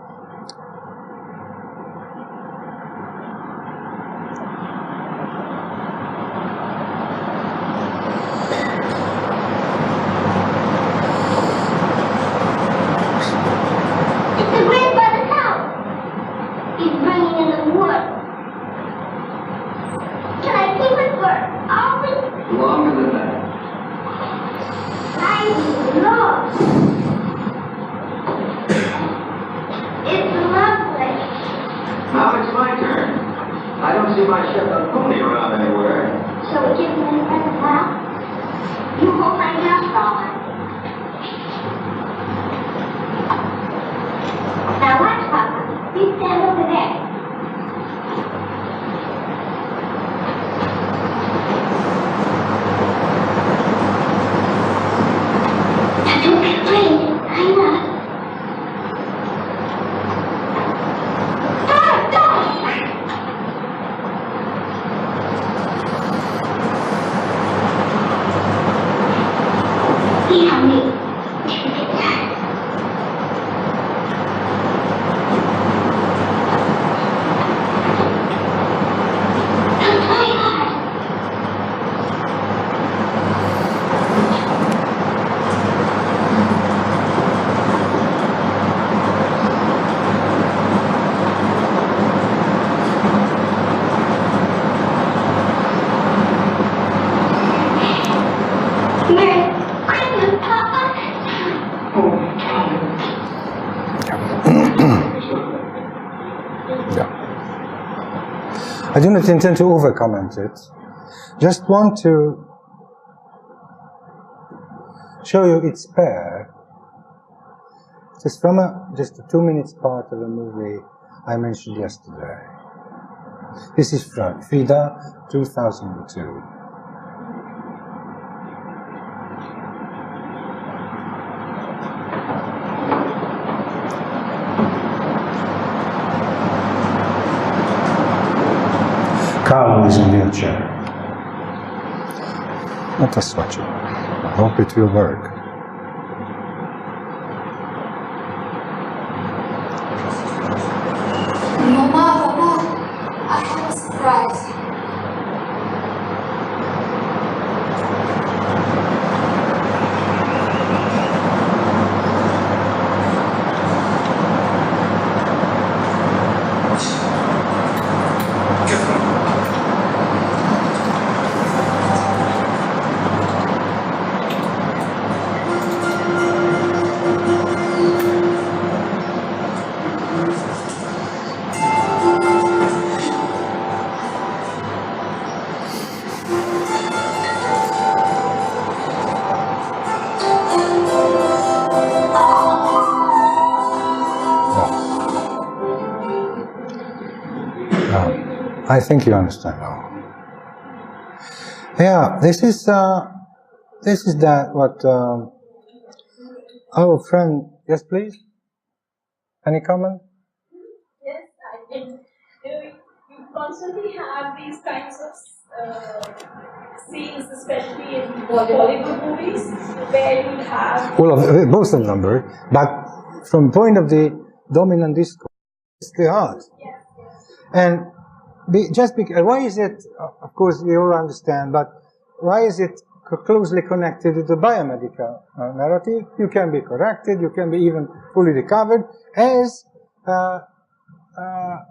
I do not intend to over-comment it. Just want to show you its pair. It's from just a 2 minutes part of a movie I mentioned yesterday. This is from Frida, 2002. Carlo is in a wheelchair. Let us watch it. I hope it will work. Mama, I have a surprise. I think you understand now. Yeah, this is that what our friend. Yes, please. Any comment? Yes, I think you constantly have these kinds of scenes, especially in Bollywood movies, where you have Both of them were, but from point of the dominant discourse, it's the art. And why is it? Of course, we all understand, but why is it closely connected to the biomedical narrative? You can be corrected, you can be even fully recovered, as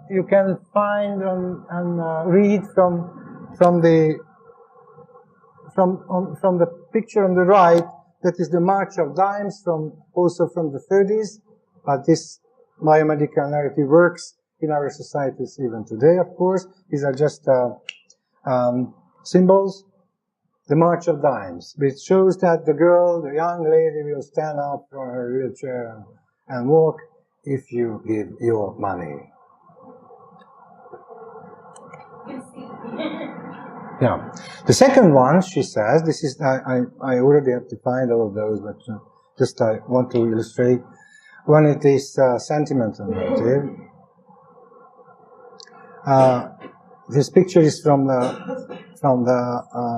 you can find and read from the picture on the right. That is the March of Dimes, also from the 30s. But this biomedical narrative works in our societies even today, of course. These are just symbols. The March of Dimes, which shows that the young lady will stand up from her wheelchair and walk if you give your money. Yeah. The second one, she says, this is, I already have defined all of those, but just I want to illustrate. One is this sentimental narrative. This picture is from the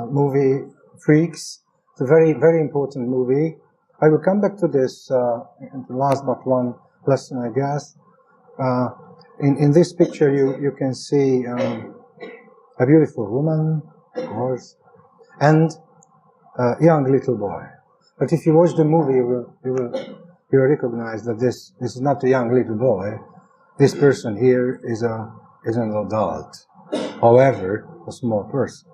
movie Freaks. It's a very, very important movie. I will come back to this in the last but one lesson, I guess. In this picture, you can see a beautiful woman, of course, and a young little boy. But if you watch the movie, you will recognize that this is not a young little boy. This person here is an adult, however, a small person.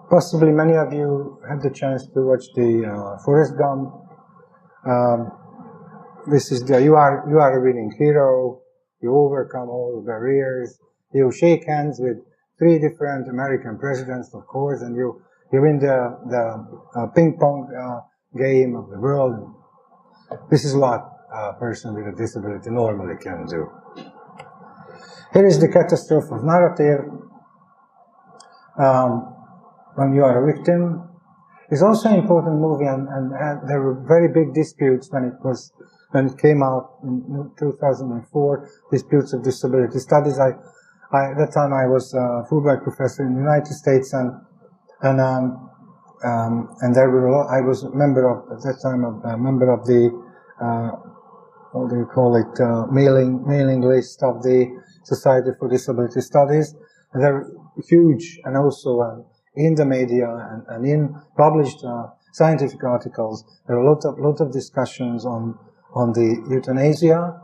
Possibly many of you had the chance to watch the Forrest Gump. This is you are a winning hero. You overcome all the barriers. You shake hands with 3 different American presidents, of course, and you win the ping pong game of the world. This is what a person with a disability normally can do. Here is the catastrophe of narrative. When you are a victim, it's also an important movie, and there were very big disputes when it came out in 2004. Disputes of disability studies. At that time I was a Fulbright professor in the United States, and there were I was a member of at that time a member of the what do you call it mailing list of the Society for Disability Studies. And they're huge, and also in the media and in published scientific articles. There are a lot of discussions on the euthanasia.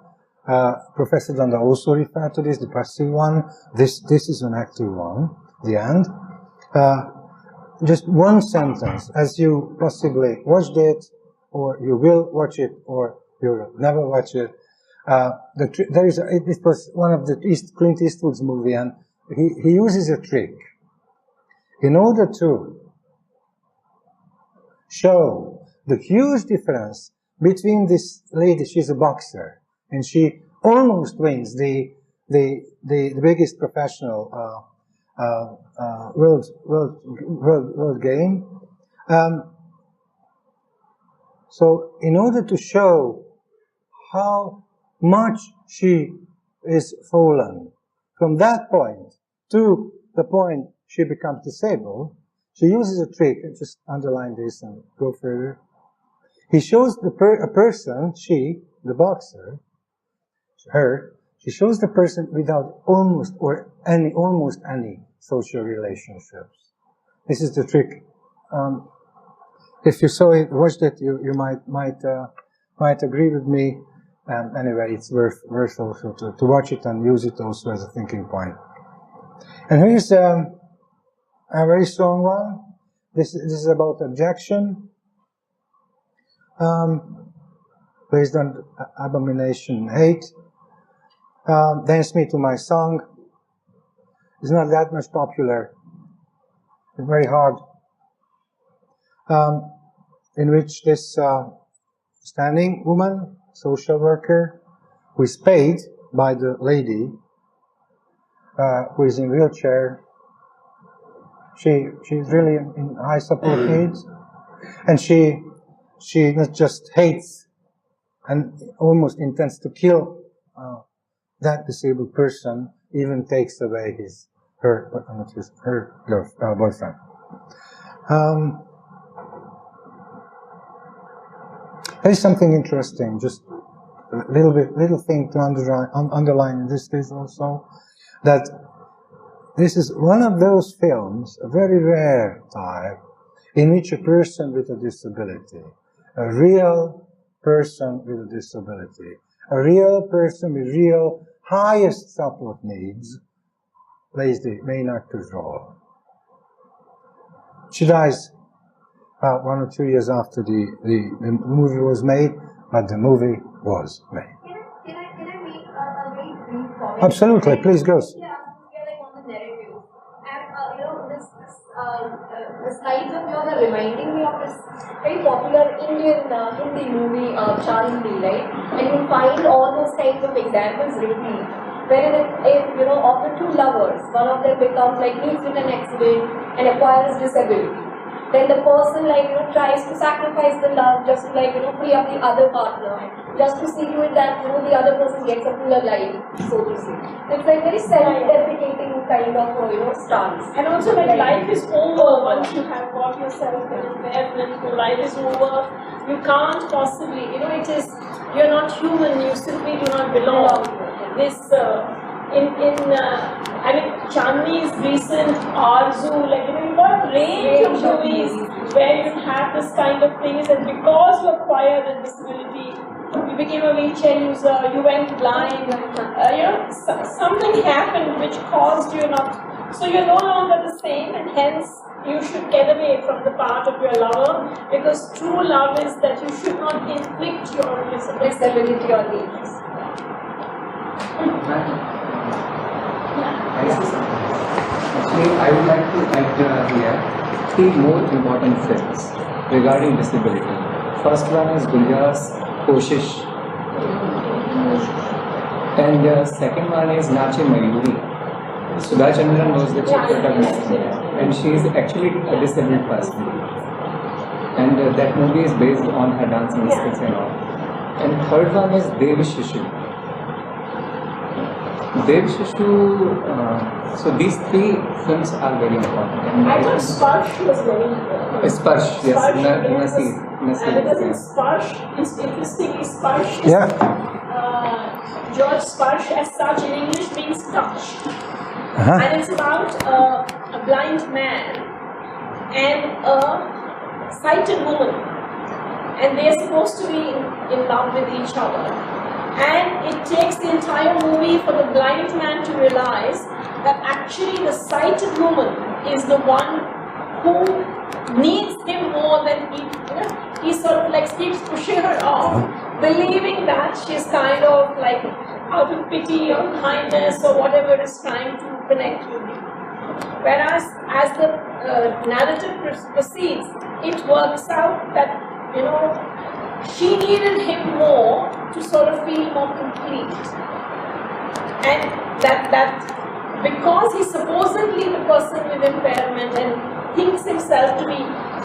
Professor Dhanda also referred to this, the passive one. This is an active one, the end. Just one sentence, as you possibly watched it, or you will watch it, or you will never watch it. It was one of the Clint Eastwood's movie, and he uses a trick in order to show the huge difference between this lady. She's a boxer, and she almost wins the biggest professional world game. So in order to show how much she is fallen from that point to the point she becomes disabled, she uses a trick. Just underline this and go further. He shows a person, the boxer, she shows the person without almost any social relationships. This is the trick. If you saw it, watched it, you might agree with me. Anyway, it's worth also to watch it and use it also as a thinking point. And here's a very strong one. This is about objection, based on abomination and hate. Dance Me to My Song is not that much popular. It's very hard. In which this standing woman, social worker, who is paid by the lady who is in wheelchair. She's really in high support needs, and she not just hates and almost intends to kill that disabled person, even takes away her boyfriend. There's something interesting, just a little thing to underline in this case also, that this is one of those films, a very rare type, in which a person with a disability, a real person with a disability, a real person with real highest support needs, plays the main actor's role. She dies about 1 or 2 years after the movie was made, but the movie was made. Can I make a very brief comment? Absolutely, please go. Yeah, we are like on the narrative. And the slides of yours are reminding me of this very popular Indian Hindi movie, Chandi, right? And you find all those kinds of examples repeat. Wherein if of the two lovers, one of them becomes like meets with an accident and acquires disability. Then the person tries to sacrifice the love just to free up the other partner, just to see to it that the other person gets a fuller life, so to say. So it's like very self-deprecating kind of stance. And also like life is over once you have got yourself an impairment, your life is over. You can't possibly, it is, you're not human, you simply do not belong. This, Chandni's recent Arzu, you've got a range of movies where you have this kind of things, and because you acquired a disability, you became a wheelchair user, you went blind, something happened which caused you not, so you're no longer the same, and hence you should get away from the part of your lover, because true love is that you should not inflict your disability on others. Actually, I would like to add here 3 more important films regarding disability. First one is Guljar's Koshish, and second one is Nache Mayuri. Sudha Chandran was the chief protagonist, and she is actually a disabled person. And that movie is based on her dancing skills and all. And third one is Dev Shishu. So these 3 films are very important. And I thought Sparsh was very Sparsh, yes. And because in Sparsh, it's interestingly Sparsh is George Sparsh as such in English means touch. And it's about a blind man and a sighted woman, and they're supposed to be in love with each other. And it takes the entire movie for the blind man to realize that actually the sighted woman is the one who needs him more than he sort of keeps pushing her off, believing that she's kind of out of pity or kindness or whatever is trying to connect with him. Whereas as the narrative proceeds, it works out that she needed him more to sort of feel more complete, and that because he's supposedly the person with impairment and thinks himself to be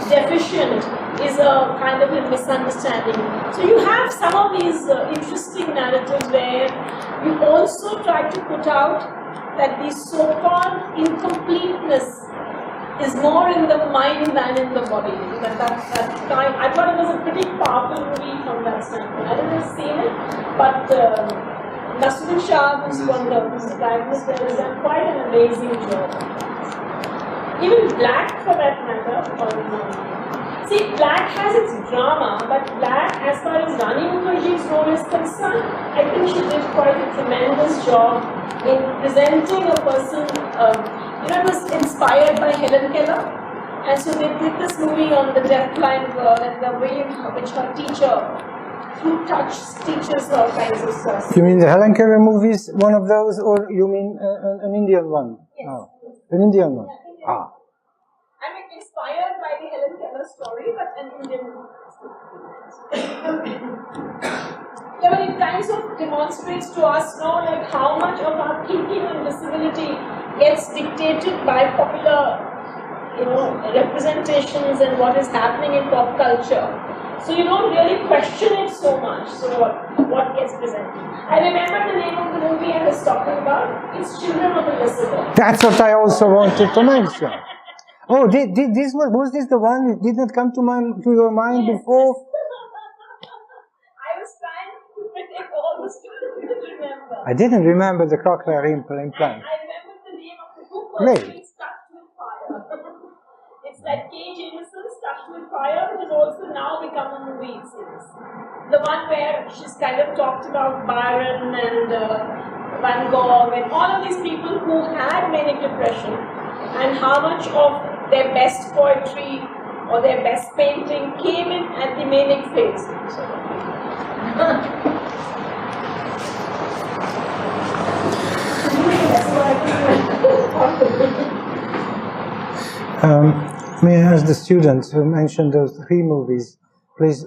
deficient is a kind of a misunderstanding. So you have some of these interesting narratives where you also try to put out that the so-called incompleteness is more in the mind than in the body. I thought it was a pretty powerful movie from that standpoint. I didn't see it, but Nasruddin Shah, who's the protagonist, has done quite an amazing job. Even Black, for that matter, see, Black has its drama, but Black, as far as Rani Mukherjee's role is concerned, I think she did quite a tremendous job in presenting a person. It was inspired by Helen Keller, and so they did this movie on the deafblind girl and the way in which her teacher, through touch, teaches her kinds of stuff. You mean the Helen Keller movies, one of those, or you mean an Indian one? Yes. Oh, an Indian one. Yeah, inspired by the Helen Keller story, but an Indian one. Yeah, but it kind of demonstrates to us now, like how much of our thinking on disability gets dictated by popular, representations and what is happening in pop culture. So you don't really question it so much. So what gets presented? I remember the name of the movie I was talking about. It's Children of Elizabeth. That's what I also wanted to mention. Oh, was this the one that did not come to your mind before? I was trying to predict all the students to remember. I didn't remember the cochlear implant. I remember the name of the book. Really? It's Touched with Fire. It's that K. Jameson's Touched with Fire, which has also now become a movie series. The one where she's kind of talked about Byron and Van Gogh and all of these people who had manic depression, and how much of their best poetry or their best painting came in at the manic phase. May I ask the students who mentioned those 3 movies, please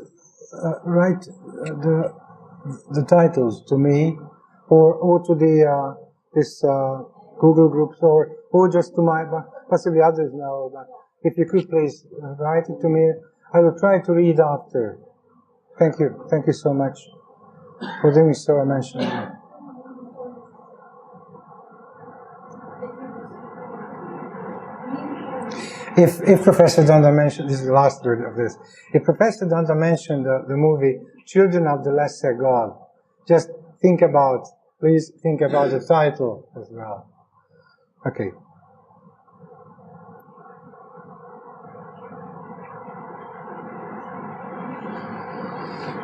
write the titles to me, or to this Google groups, or just to my, possibly others now. But if you could please write it to me, I will try to read after. Thank you so much for doing so. I mentioned it. If Professor Dhanda mentioned, this is the last word of this, if Professor Dhanda mentioned the movie Children of the Lesser God, just please think about the title as well. Okay.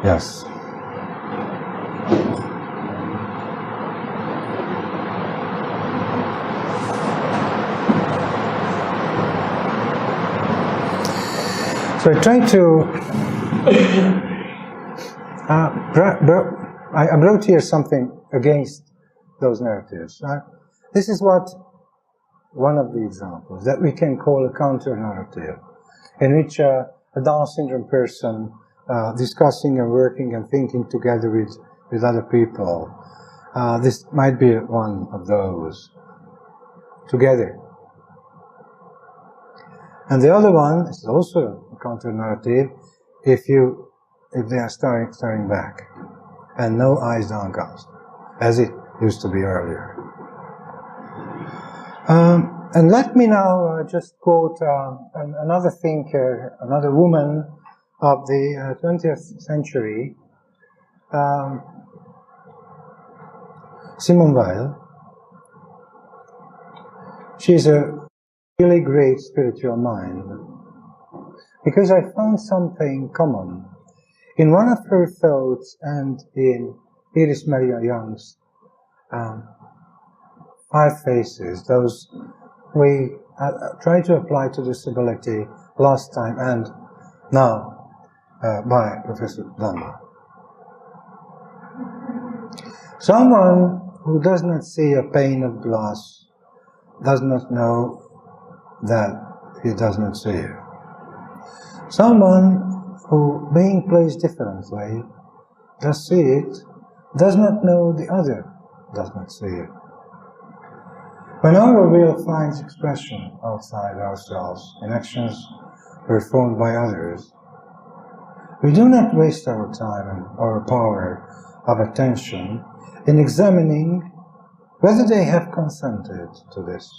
Yes. So I try to, I brought here something against those narratives. This is one of the examples that we can call a counter-narrative, in which a Down syndrome person discussing and working and thinking together with other people. This might be one of those, together. And the other one is also a counter-narrative if they are staring back and no eyes downcast, as it used to be earlier. And let me now just quote another thinker, another woman of the 20th century, Simone Weil. She's a really great spiritual mind, because I found something common in one of her thoughts and in Iris Maria Young's 5 Phases, those we tried to apply to disability last time and now by Professor Dhanda. Someone who does not see a pane of glass does not know that he does not see it. Someone who, being placed differently, does see it, does not know the other does not see it. When our will finds expression outside ourselves in actions performed by others, we do not waste our time and our power of attention in examining whether they have consented to this.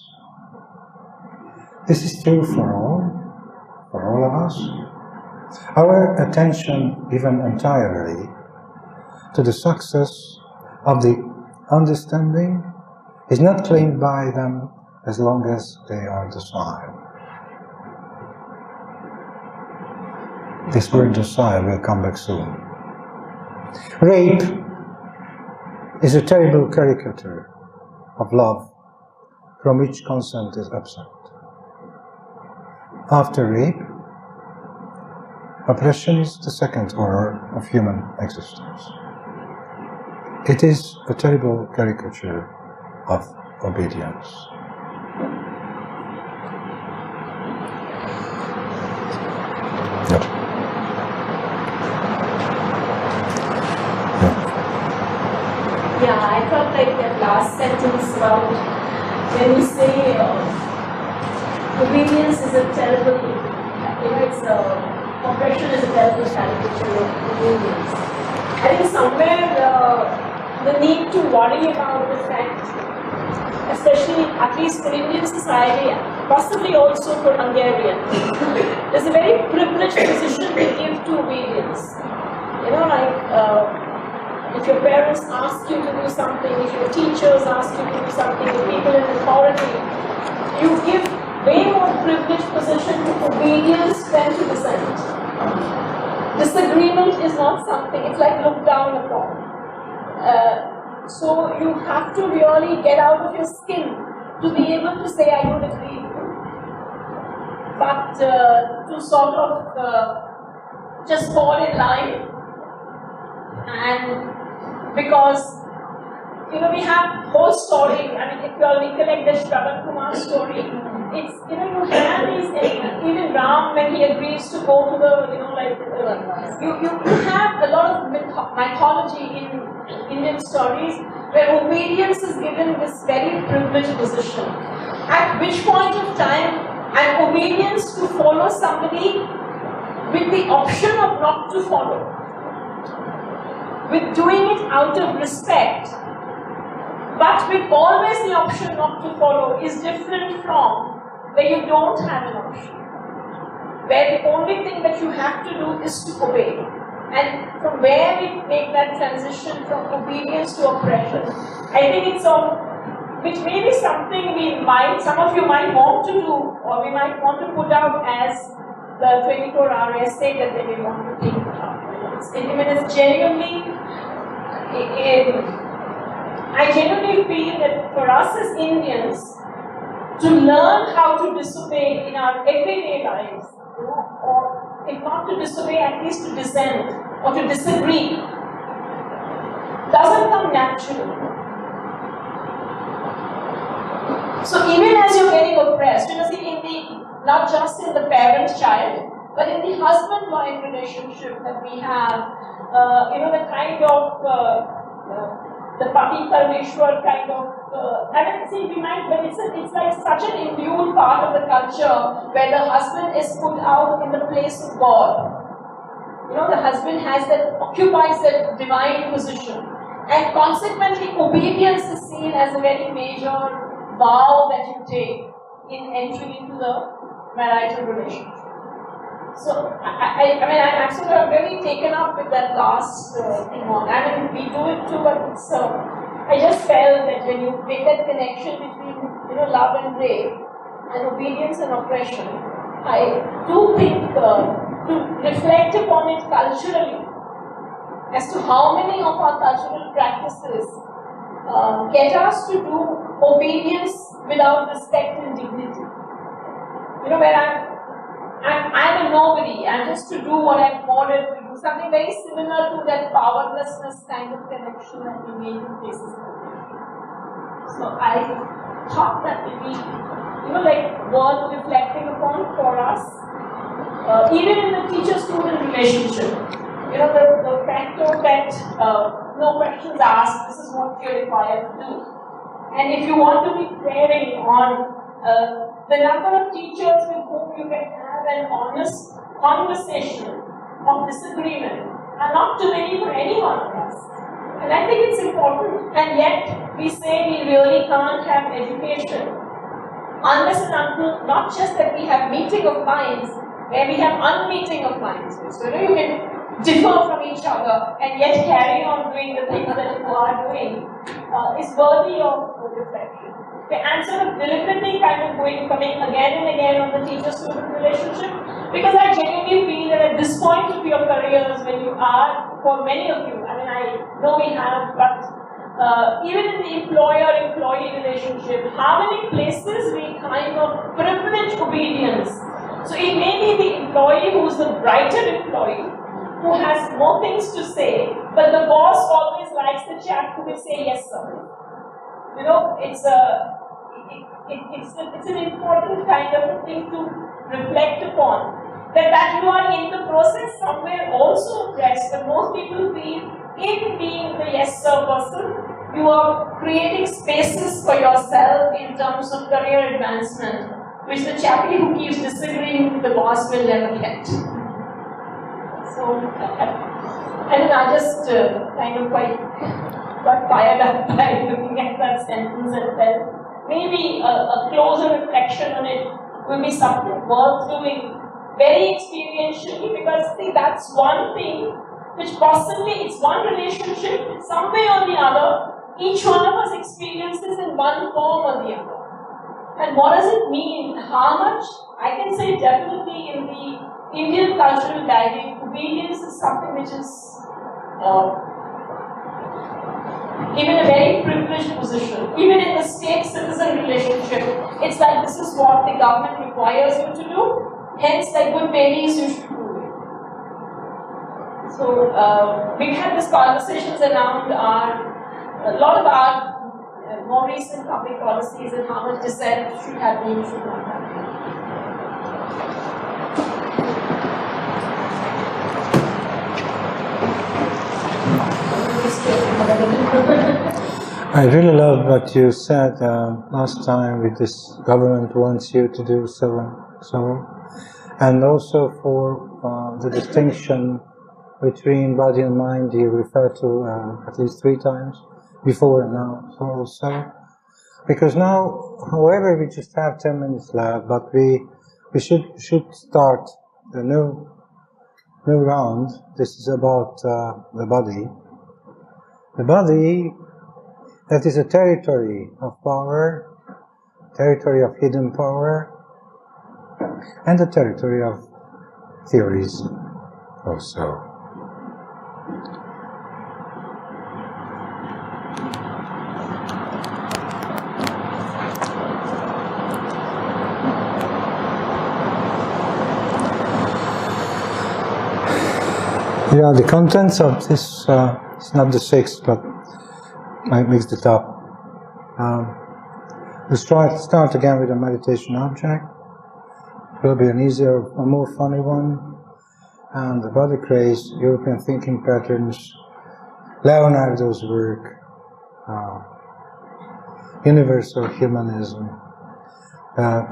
This is true for all of us. Our attention given entirely to the success of the understanding is not claimed by them as long as they are docile. This word docile will come back soon. Rape is a terrible caricature of love from which consent is absent. After rape, oppression is the second horror of human existence. It is a terrible caricature of obedience. Yep. Yep. Yeah, I thought like that last sentence about when we say obedience is a terrible, oppression is a terrible caricature of obedience. I think somewhere the need to worry about the fact, especially at least for Indian society, possibly also for Hungarian, there's a very privileged position they give to obedience. If your parents ask you to do something, if your teachers ask you to do something, the people in authority, you give way more privileged position to obedience than to dissent. Disagreement is not something, it's like looked down upon. So you have to really get out of your skin to be able to say, I don't agree. But to sort of just fall in line, and because we have whole stories. I mean, if you all recollect the Shravan Kumar story, it's you have these, even Ram when he agrees to go to the you have a lot of mythology in Indian stories where obedience is given this very privileged position. At which point of time, an obedience to follow somebody with the option of not to follow, with doing it out of respect, but with always the option not to follow, is different from where you don't have an option, where the only thing that you have to do is to obey. And from where we make that transition from obedience to oppression, I think it's which may be something some of you might want to do, or we might want to put out as the 24-hour essay that they may want to think about. It's genuinely, I genuinely feel that for us as Indians, to learn how to disobey in our everyday lives, or if not to disobey, at least to dissent or to disagree, doesn't come naturally. So even as you're getting oppressed, not just in the parent-child, but in the husband-wife relationship that we have, the kind of the Pati Parmeshwar kind of, but it's like such an imbued part of the culture where the husband is put out in the place of God. The husband occupies that divine position, and consequently obedience is seen as a very major vow that you take in entering into the marital relationship. So, I'm actually very taken up with that last thing on. We do it too, but it's, I just felt that when you make that connection between, love and rape, and obedience and oppression, I do think to reflect upon it culturally as to how many of our cultural practices get us to do obedience without respect and dignity. Where I'm a nobody, I'm just to do what I'm ordered to do, something very similar to that powerlessness kind of connection that we make in places like this. So I thought that would be, worth reflecting upon for us, even in the teacher-student relationship. The fact that no questions asked, this is what you're required to do. And if you want to be praying on the number of teachers with whom you can have an honest conversation of disagreement are not too many for any one of us. And I think it's important, and yet we say we really can't have education unless and until, not just that we have meeting of minds, where we have unmeeting of minds. So you can differ from each other and yet carry on doing the things that you are doing is worthy of reflection. And sort of deliberately kind of coming again and again on the teacher-student relationship, because I genuinely feel that at this point of your careers, when you are, for many of you, I know we have, but even in the employer-employee relationship, how many places we kind of privilege obedience. So it may be the employee who's the brighter employee, who has more things to say, but the boss always likes the chap who will say yes, sir. It's an important kind of thing to reflect upon. That you are in the process somewhere also oppressed, but most people feel in being the yes sir person, You are creating spaces for yourself in terms of career advancement, which the chappie who keeps disagreeing with the boss will never get. So, and I just kind of quite got fired up by looking at that sentence and felt maybe a closer reflection on it will be something worth doing very experientially, because see, that's one thing which possibly it's one relationship, some way or the other, each one of us experiences in one form or the other. And what does it mean? How much? I can say definitely in the Indian cultural baggage, obedience is something which is given a very privileged position. Even in the state-citizen relationship, it's like this is what the government requires you to do, hence like good babies you should do it. So we've had these conversations around a lot of our more recent public policies and how much dissent should happen, should not happen. I really love what you said last time with this government wants you to do so, and also for the distinction between body and mind you refer to at least 3 times before and now also, because now, however, we just have 10 minutes left, but we should start the new round. This is about the body. The body, that is a territory of power, territory of hidden power, and a territory of theories also. Yeah, the contents of this, it's not the 6th, but I mixed it up. We'll start again with a meditation object. It will be an easier, a more funny one. And the body craze, European thinking patterns, Leonardo's work, universal humanism,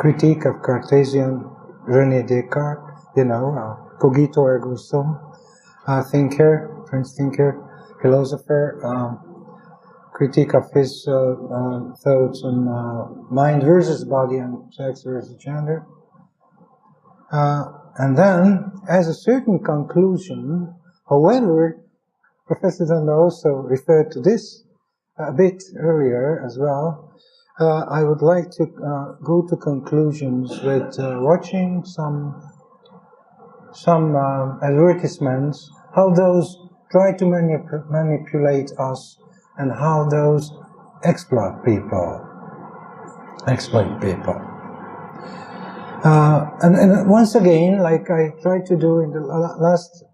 critique of Cartesian René Descartes, cogito ergo sum, thinker, French thinker, philosopher, critique of his thoughts on mind versus body and sex versus gender. And then, as a certain conclusion, however, Professor Dhanda also referred to this a bit earlier as well, I would like to go to conclusions with watching some advertisements, how those try to manipulate us, and how those exploit people. And once again, like I tried to do in the last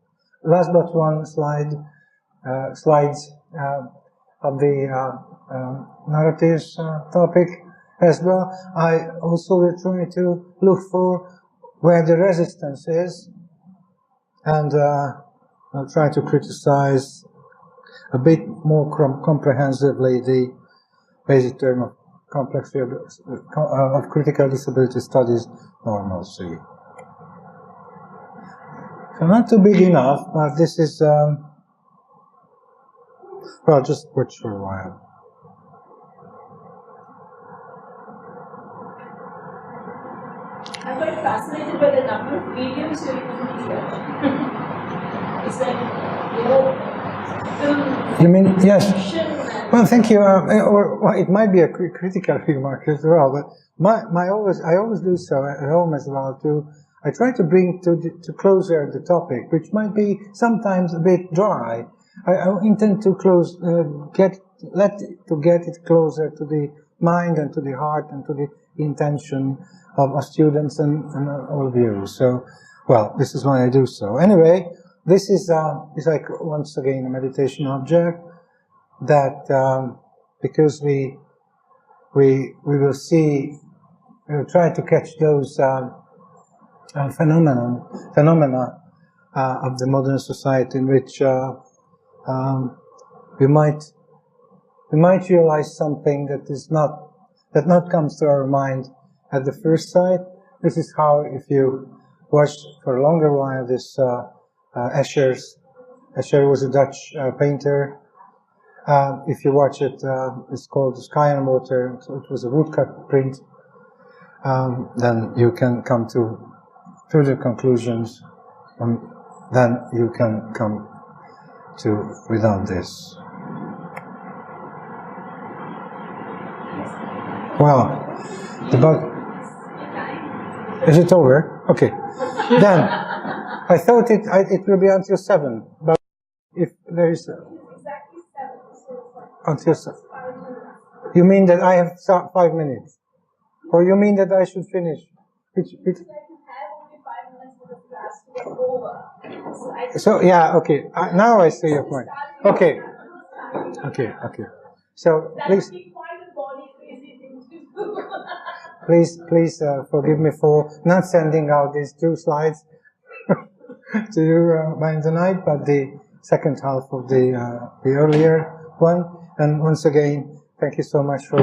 but one slides of the narratives topic as well, I also will try to look for where the resistance is, and I'll try to criticize a bit more comprehensively the basic term of of critical disability studies, normalcy. So not too big enough, but this is, well, just watch for a while. I'm quite fascinated by the number of videos you're using here. It's like, you mean, yes. Well, thank you. Or it might be a critical remark as well, but I always do so at home as well. I try to bring to closer the topic, which might be sometimes a bit dry. I intend to get it closer to the mind and to the heart and to the intention of students and all of you. So, well, this is why I do so. Anyway, this is like once again a meditation object that because we will see, we'll try to catch those phenomena of the modern society in which we might we might realize something that not comes to our mind at the first sight. This is how, if you watch for a longer while this Escher was a Dutch painter. If you watch it, it's called the Sky and Water. So it was a woodcut print. Then you can come to further conclusions, and then you can come to without this. Well, the bug. Is it over? Okay. Then I thought it will be until 7, but if there is until 7. You mean that I have 5 minutes, or you mean that I should finish? So yeah, okay. Now I see your point. Okay. So please forgive me for not sending out these 2 slides to you by the night, but the second half of the earlier one. And once again, thank you so much for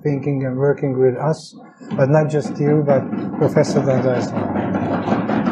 thinking and working with us, but not just you, but Professor Dhanda as well.